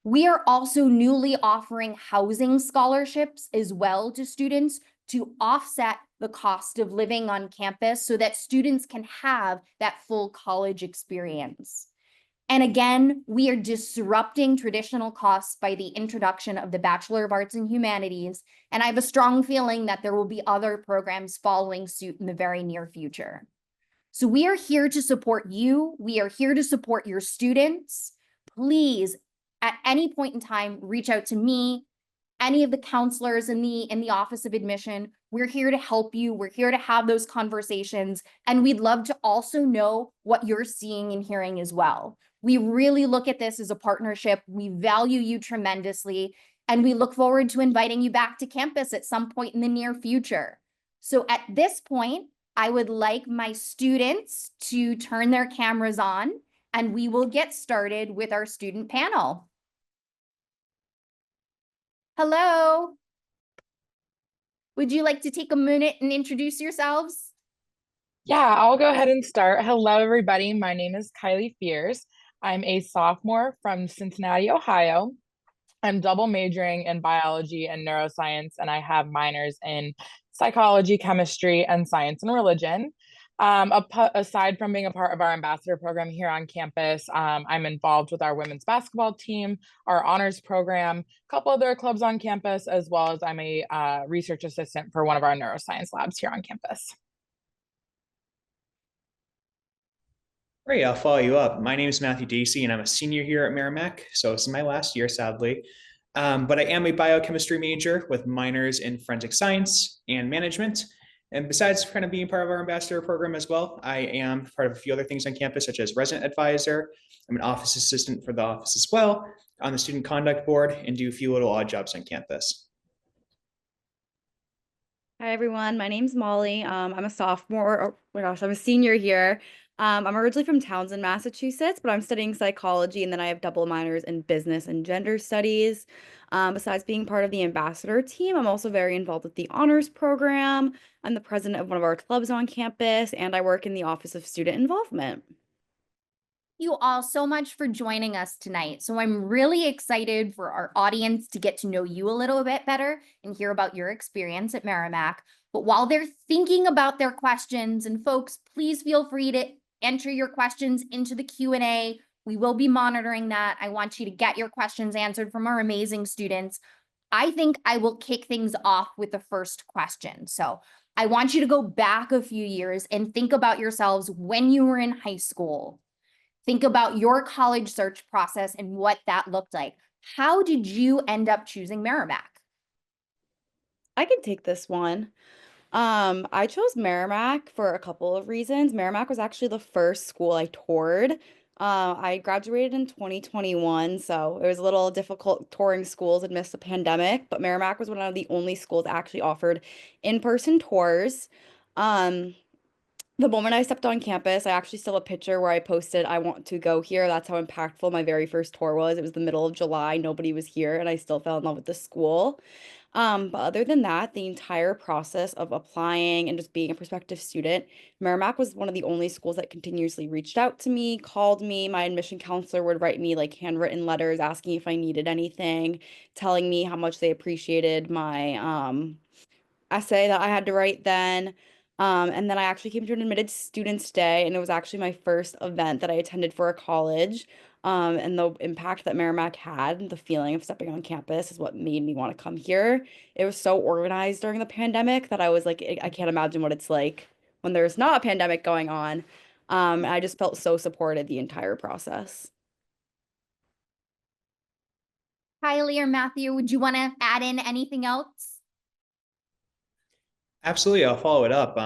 We are also newly offering housing scholarships as well to students to offset the cost of living on campus so that students can have that full college experience. And again, we are disrupting traditional costs by the introduction of the Bachelor of Arts in Humanities. And I have a strong feeling that there will be other programs following suit in the very near future. So we are here to support you. We are here to support your students. Please, at any point in time, reach out to me, any of the counselors in the Office of Admission. We're here to help you. We're here to have those conversations. And we'd love to also know what you're seeing and hearing as well. We really look at this as a partnership. We value you tremendously, and we look forward to inviting you back to campus at some point in the near future. So at this point, I would like my students to turn their cameras on, and we will get started with our student panel. Hello. Would you like to take a minute and introduce yourselves? Yeah, I'll go ahead and start. Hello, everybody. My name is Kylie Fears. I'm a sophomore from Cincinnati, Ohio. I'm double majoring in biology and neuroscience, and I have minors in psychology, chemistry, and science and religion. Aside from being a part of our ambassador program here on campus, I'm involved with our women's basketball team, our honors program, a couple other clubs on campus, as well as I'm a research assistant for one of our neuroscience labs here on campus. Great, I'll follow you up. My name is Matthew Dacey, and I'm a senior here at Merrimack. So this is my last year, sadly. But I am a biochemistry major with minors in forensic science and management. And besides kind of being part of our ambassador program as well, I am part of a few other things on campus, such as resident advisor. I'm an office assistant for the office as well, on the student conduct board, and do a few little odd jobs on campus. Hi everyone, my name's Molly. I'm a sophomore. Oh my gosh, I'm a senior here. I'm originally from Townsend, Massachusetts, but I'm studying psychology, and then I have double minors in business and gender studies. Besides being part of the ambassador team, I'm also very involved with the honors program. I'm the president of one of our clubs on campus, and I work in the Office of Student Involvement. You all so much for joining us tonight. So I'm really excited for our audience to get to know you a little bit better and hear about your experience at Merrimack. But while they're thinking about their questions, and folks, please feel free to enter your questions into the Q&A. We will be monitoring that. I want you to get your questions answered from our amazing students. I think I will kick things off with the first question. So I want you to go back a few years and think about yourselves when you were in high school. Think about your college search process and what that looked like. How did you end up choosing Merrimack? I can take this one. I chose Merrimack for a couple of reasons. Merrimack was actually the first school I toured. I graduated in 2021, so it was a little difficult touring schools amidst the pandemic, but Merrimack was one of the only schools that actually offered in-person tours. Um, the moment I stepped on campus, I actually still have a picture where I posted, I want to go here. That's how impactful my very first tour was. It was the middle of July, nobody was here, and I still fell in love with the school. But other than that, the entire process of applying and just being a prospective student, Merrimack was one of the only schools that continuously reached out to me, called me. My admission counselor would write me like handwritten letters asking if I needed anything, telling me how much they appreciated my essay that I had to write then. And then I actually came to an admitted students day, and it was actually my first event that I attended for a college. And the impact that Merrimack had, the feeling of stepping on campus is what made me want to come here. It was so organized during the pandemic that I was like, I can't imagine what it's like when there's not a pandemic going on. And I just felt so supported the entire process. Kylie or Matthew, would you want to add in anything else? Absolutely, I'll follow it up.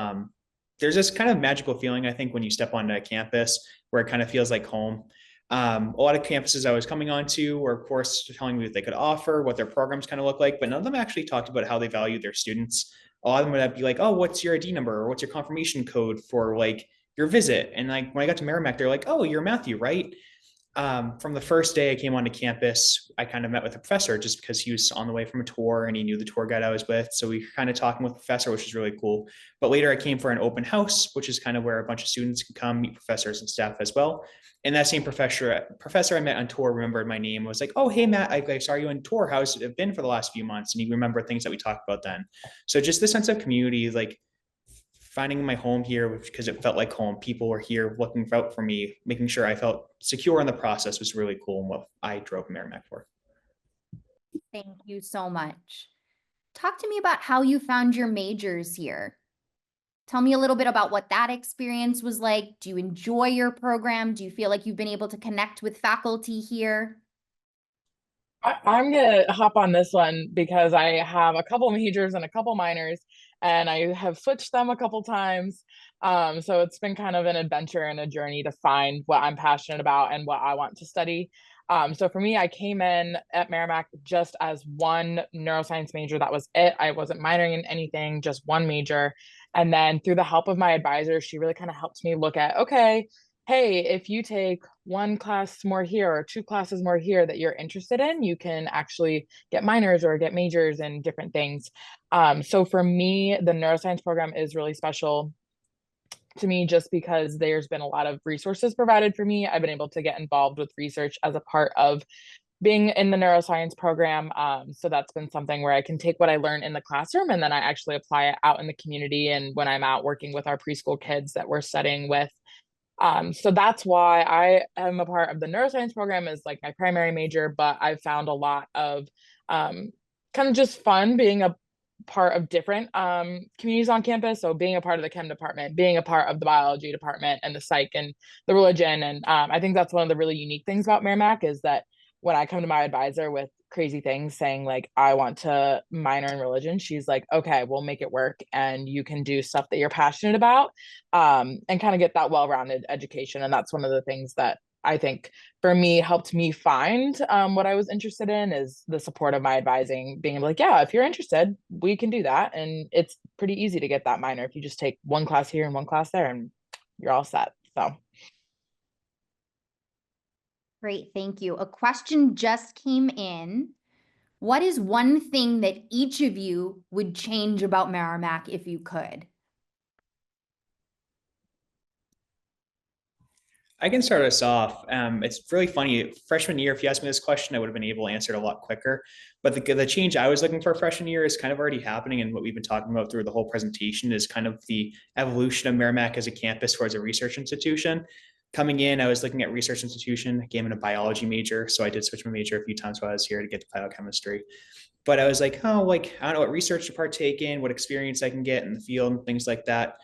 There's this kind of magical feeling, I think, when you step onto campus where it kind of feels like home. A lot of campuses I was coming onto were, of course, telling me what they could offer, what their programs kind of look like, but none of them actually talked about how they value their students. A lot of them would be like, "Oh, what's your ID number? Or what's your confirmation code for like your visit?" And like when I got to Merrimack, they're like, "Oh, you're Matthew, right?" From the first day I came onto campus, I kind of met with a professor just because he was on the way from a tour and he knew the tour guide I was with. So we were kind of talking with the professor, which is really cool. But later I came for an open house, which is kind of where a bunch of students can come meet professors and staff as well. And that same professor I met on tour remembered my name and was like, "Oh, hey, Matt, I saw you on tour. How's it been for the last few months?" And he remembered things that we talked about then. So just the sense of community, like finding my home here because it felt like home. People were here looking out for me, making sure I felt secure in the process was really cool and what I drove Merrimack for. Thank you so much. Talk to me about how you found your majors here. Tell me a little bit about what that experience was like. Do you enjoy your program? Do you feel like you've been able to connect with faculty here? I'm gonna hop on this one because I have a couple majors and a couple minors, and I have switched them a couple times. So it's been kind of an adventure and a journey to find what I'm passionate about and what I want to study. So for me, I came in at Merrimack just as one neuroscience major. That was it. I wasn't minoring in anything, just one major. And then through the help of my advisor, she really kind of helped me look at, okay, hey, if you take one class more here or two classes more here that you're interested in, you can actually get minors or get majors and different things. So for me, the neuroscience program is really special to me just because there's been a lot of resources provided for me. I've been able to get involved with research as a part of being in the neuroscience program. So that's been something where I can take what I learn in the classroom and then I actually apply it out in the community. And when I'm out working with our preschool kids that we're studying with, so that's why I am a part of the neuroscience program is like my primary major, but I've found a lot of kind of just fun being a part of different communities on campus. So being a part of the chem department, being a part of the biology department and the psych and the religion. And I think that's one of the really unique things about Merrimack is that when I come to my advisor with crazy things saying like I want to minor in religion, she's like, okay, we'll make it work and you can do stuff that you're passionate about, and kind of get that well-rounded education. And that's one of the things that I think for me helped me find what I was interested in is the support of my advising, being like, yeah, if you're interested, we can do that. And it's pretty easy to get that minor if you just take one class here and one class there and you're all set. So Great, thank you. A question just came in. What is one thing that each of you would change about Merrimack if you could? I can start us off. It's really funny. Freshman year, if you asked me this question, I would have been able to answer it a lot quicker. But the change I was looking for freshman year is kind of already happening. And what we've been talking about through the whole presentation is kind of the evolution of Merrimack as a campus towards a research institution. Coming in, I was looking at research institution, I came in a biology major. So I did switch my major a few times while I was here to get to biochemistry. But I was like, oh, like, I don't know what research to partake in, what experience I can get in the field and things like that.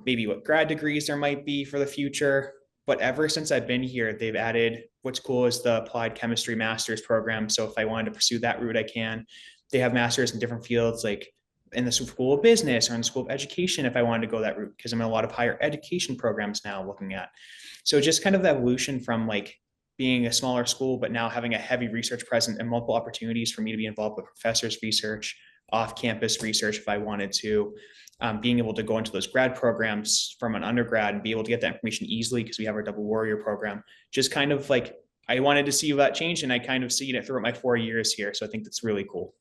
Maybe what grad degrees there might be for the future. But ever since I've been here, they've added what's cool is the applied chemistry master's program. So if I wanted to pursue that route, I can. They have masters in different fields, like in the School of Business or in the School of Education, if I wanted to go that route, because I'm in a lot of higher education programs now looking at. So just kind of the evolution from like being a smaller school, but now having a heavy research present and multiple opportunities for me to be involved with professors' research, off-campus research if I wanted to, being able to go into those grad programs from an undergrad and be able to get that information easily because we have our double warrior program. Just kind of like I wanted to see that change, and I kind of seen it throughout my 4 years here. So I think that's really cool.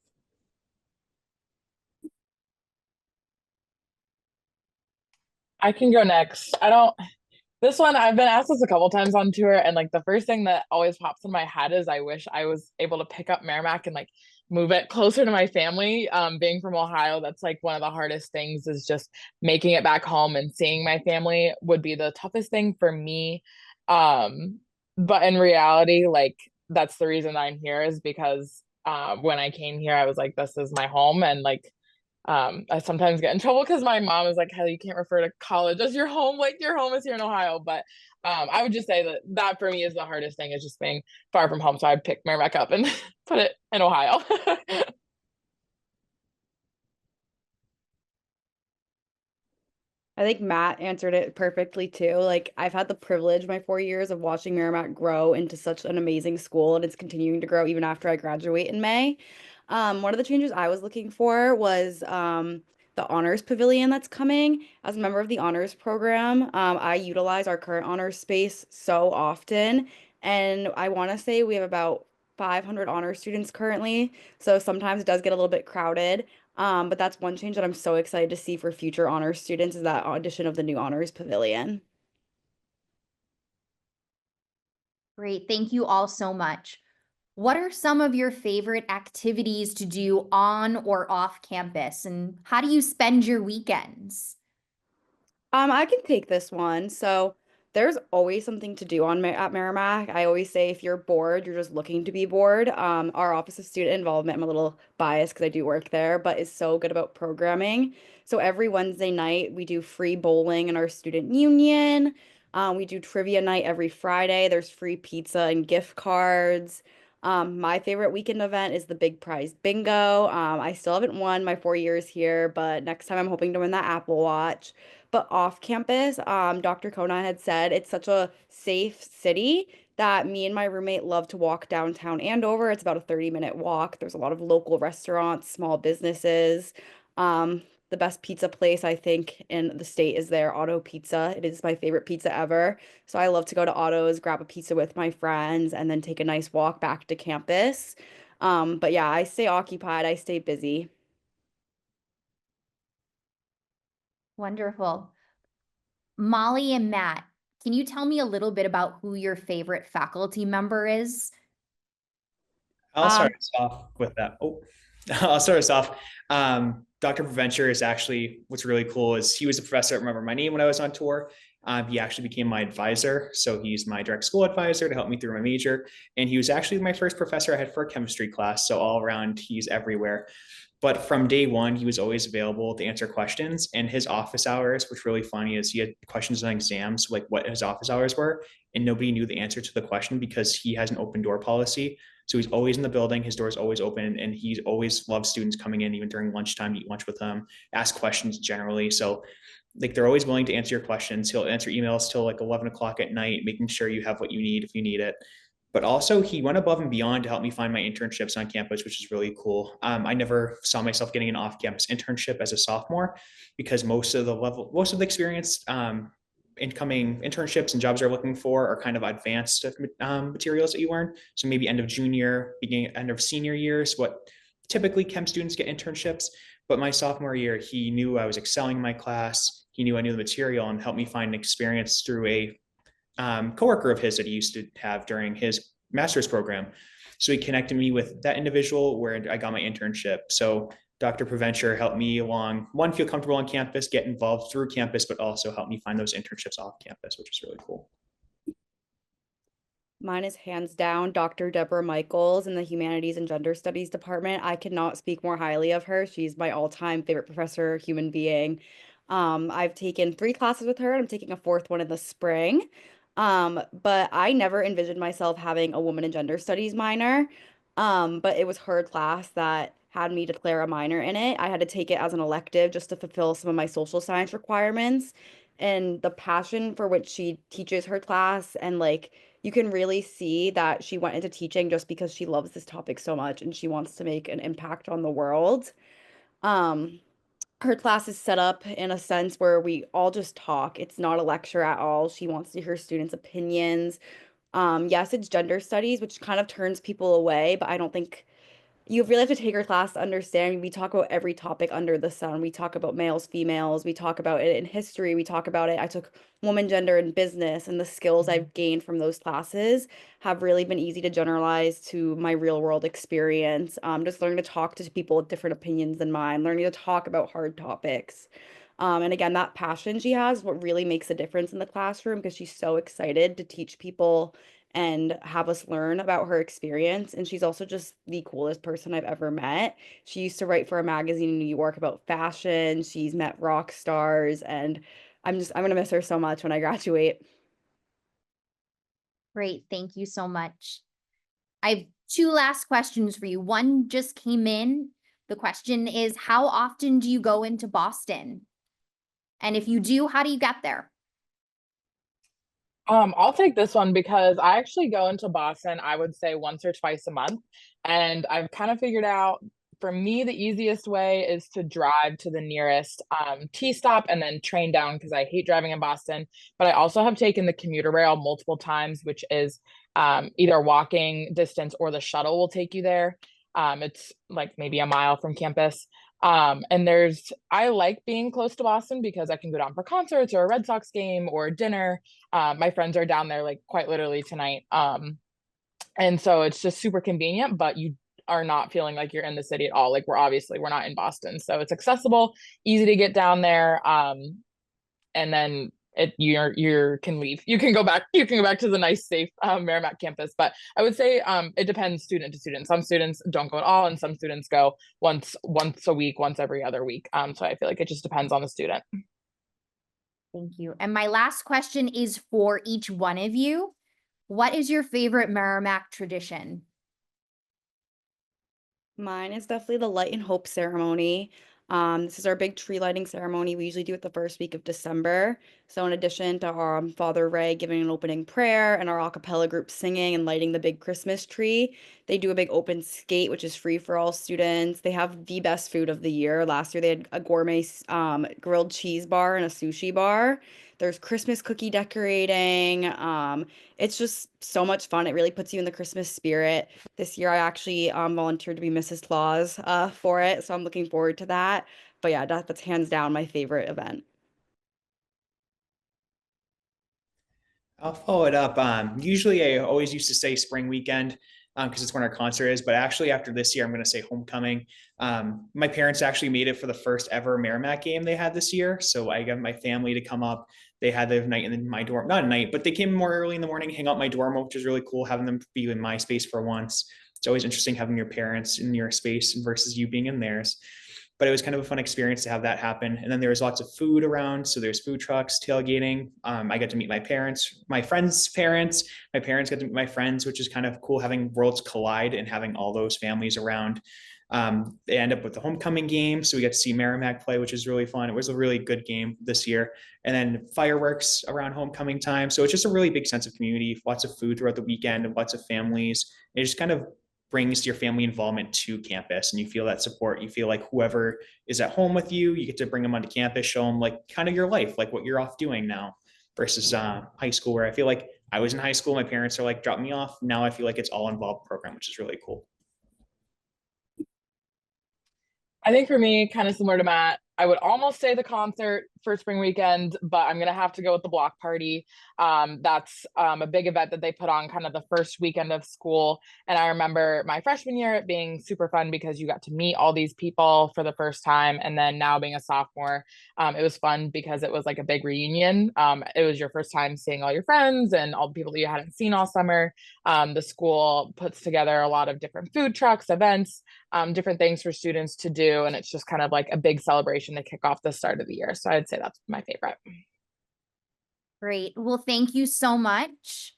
I can go next. I don't This one, I've been asked this a couple times on tour, and like the first thing that always pops in my head is I wish I was able to pick up Merrimack and like move it closer to my family. Being from Ohio, that's like one of the hardest things is just making it back home and seeing my family would be the toughest thing for me. Um, but in reality, like that's the reason I'm here is because when I came here, I was like, this is my home. And like I sometimes get in trouble because my mom is like, hell, you can't refer to college as your home, like your home is here in Ohio. But I would just say that that for me is the hardest thing, is just being far from home. So I'd pick Merrimack up and put it in Ohio. I think Matt answered it perfectly too. Like, I've had the privilege my 4 years of watching Merrimack grow into such an amazing school, and it's continuing to grow even after I graduate in May. One of the changes I was looking for was the honors pavilion that's coming. As a member of the honors program, I utilize our current honors space so often, and I want to say we have about 500 honors students currently, so sometimes it does get a little bit crowded. But that's one change that I'm so excited to see for future honors students, is that audition of the new honors pavilion. Great. Thank you all so much. What are some of your favorite activities to do on or off campus, and how do you spend your weekends? I can take this one. So there's always something to do at Merrimack. I always say if you're bored, you're just looking to be bored. Our Office of Student Involvement, I'm a little biased because I do work there, but is so good about programming. So every Wednesday night we do free bowling in our student union. We do trivia night every Friday. There's free pizza and gift cards. My favorite weekend event is the big prize bingo. I still haven't won my 4 years here, but next time I'm hoping to win that Apple Watch. But off campus, Dr. Kona had said it's such a safe city that me and my roommate love to walk downtown Andover. It's about a 30-minute walk. There's a lot of local restaurants, small businesses. Um, the best pizza place I think in the state is there, Auto Pizza. It is my favorite pizza ever. So I love to go to Auto's, grab a pizza with my friends, and then take a nice walk back to campus. But yeah, I stay occupied, I stay busy. Wonderful. Molly and Matt, can you tell me a little bit about who your favorite faculty member is? I'll Um, start us off with that. Oh, I'll start us off. Dr. Preventure is actually, what's really cool is he was a professor that remembered my name when I was on tour. He actually became my advisor. So he's my direct school advisor to help me through my major. And he was actually my first professor I had for a chemistry class. So all around, he's everywhere. But from day one, he was always available to answer questions. And his office hours, which really funny, is he had questions on exams, like what his office hours were, and nobody knew the answer to the question because he has an open door policy. So he's always in the building, his door is always open, and he's always loves students coming in, even during lunchtime, eat lunch with them, ask questions generally. So like they're always willing to answer your questions. He'll answer emails till like 11 o'clock at night, making sure you have what you need if you need it. But also he went above and beyond to help me find my internships on campus, which is really cool. I never saw myself getting an off-campus internship as a sophomore because most of the experience incoming internships and jobs they're looking for are kind of advanced materials that you learn. So maybe end of junior, beginning end of senior years, what typically chem students get internships. But my sophomore year, he knew I was excelling in my class. He knew I knew the material and helped me find an experience through a coworker of his that he used to have during his master's program. So he connected me with that individual where I got my internship. So Dr. Preventure helped me along, one, feel comfortable on campus, get involved through campus, but also help me find those internships off campus, which is really cool. Mine is hands down Dr. Deborah Michaels in the Humanities and Gender Studies department. I cannot speak more highly of her. She's my all-time favorite professor, human being. I've taken 3 classes with her. I'm taking a 4th one in the spring. But I never envisioned myself having a woman in gender studies minor. But it was her class that had me declare a minor in it. I had to take it as an elective just to fulfill some of my social science requirements. And the passion for which she teaches her class, and like you can really see that she went into teaching just because she loves this topic so much and she wants to make an impact on the world. Um, Her class is set up in a sense where we all just talk. It's not a lecture at all. She wants to hear students' opinions. Yes, it's gender studies, which kind of turns people away, but I don't think you really have to take our class to understand. We talk about every topic under the sun. We talk about males, females. We talk about it in history. We talk about it. I took woman, gender, and business, and the skills I've gained from those classes have really been easy to generalize to my real world experience. Just learning to talk to people with different opinions than mine, learning to talk about hard topics. And again, that passion she has is what really makes a difference in the classroom because she's so excited to teach people and have us learn about her experience. And she's also just the coolest person I've ever met. She used to write for a magazine in New York about fashion. She's met rock stars, and I'm gonna miss her so much when I graduate. Great. Thank you so much. I have two last questions for you. One just came in. The question is, how often do you go into Boston? And if you do, how do you get there? I'll take this one because I actually go into Boston, I would say once or twice a month. And I've kind of figured out for me, the easiest way is to drive to the nearest T stop and then train down because I hate driving in Boston. But I also have taken the commuter rail multiple times, which is either walking distance or the shuttle will take you there. It's like maybe a mile from campus. And I like being close to Boston because I can go down for concerts or a Red Sox game or dinner. My friends are down there like quite literally tonight. And so it's just super convenient, but you are not feeling like you're in the city at all. Like we're not in Boston. So it's accessible, easy to get down there. And then you can leave. You can go back to the nice, safe Merrimack campus. But I would say it depends student to student. Some students don't go at all, and some students go once a week, once every other week. So I feel like it just depends on the student. Thank you. And my last question is for each one of you. What is your favorite Merrimack tradition? Mine is definitely the Light and Hope ceremony. This is our big tree lighting ceremony. We usually do it the first week of December. So in addition to our Father Ray giving an opening prayer and our a cappella group singing and lighting the big Christmas tree, they do a big open skate, which is free for all students. They have the best food of the year. Last year they had a gourmet grilled cheese bar and a sushi bar. There's Christmas cookie decorating. It's just so much fun. It really puts you in the Christmas spirit. This year I actually volunteered to be Mrs. Claus for it, so I'm looking forward to that. But yeah, that's hands down my favorite event. I'll follow it up. Usually, I always used to say spring weekend because it's when our concert is. But actually, after this year, I'm going to say homecoming. My parents actually made it for the first ever Merrimack game they had this year. So I got my family to come up. They had the night in my dorm, not a night, but they came more early in the morning, hang out in my dorm, which is really cool, having them be in my space for once. It's always interesting having your parents in your space versus you being in theirs. But it was kind of a fun experience to have that happen. And then there was lots of food around. So there's food trucks, tailgating. I got to meet my parents, my friends' parents. My parents got to meet my friends, which is kind of cool having worlds collide and having all those families around. They end up with the homecoming game. So we got to see Merrimack play, which is really fun. It was a really good game this year. And then fireworks around homecoming time. So it's just a really big sense of community, lots of food throughout the weekend and lots of families. It just kind of brings your family involvement to campus and you feel that support. You feel like whoever is at home with you, you get to bring them onto campus, show them like kind of your life, like what you're off doing now versus high school, where I feel like I was in high school. My parents are like, drop me off. Now I feel like it's all involved program, which is really cool. I think for me, kind of similar to Matt, I would almost say the concert for spring weekend, but I'm gonna have to go with the block party. That's a big event that they put on kind of the first weekend of school. And I remember my freshman year it being super fun because you got to meet all these people for the first time. And then now being a sophomore, it was fun because it was like a big reunion. It was your first time seeing all your friends and all the people that you hadn't seen all summer. The school puts together a lot of different food trucks, events, different things for students to do. And it's just kind of like a big celebration to kick off the start of the year. So I'd say that's my favorite. Great. Well, thank you so much.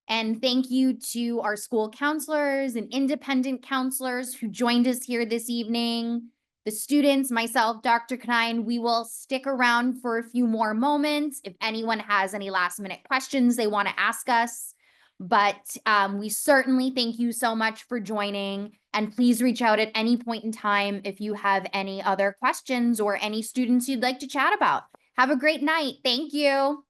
And thank you to our school counselors and independent counselors who joined us here this evening. The students, myself, Dr. Knine, we will stick around for a few more moments if anyone has any last minute questions they want to ask us. But we certainly thank you so much for joining. And please reach out at any point in time if you have any other questions or any students you'd like to chat about. Have a great night. Thank you.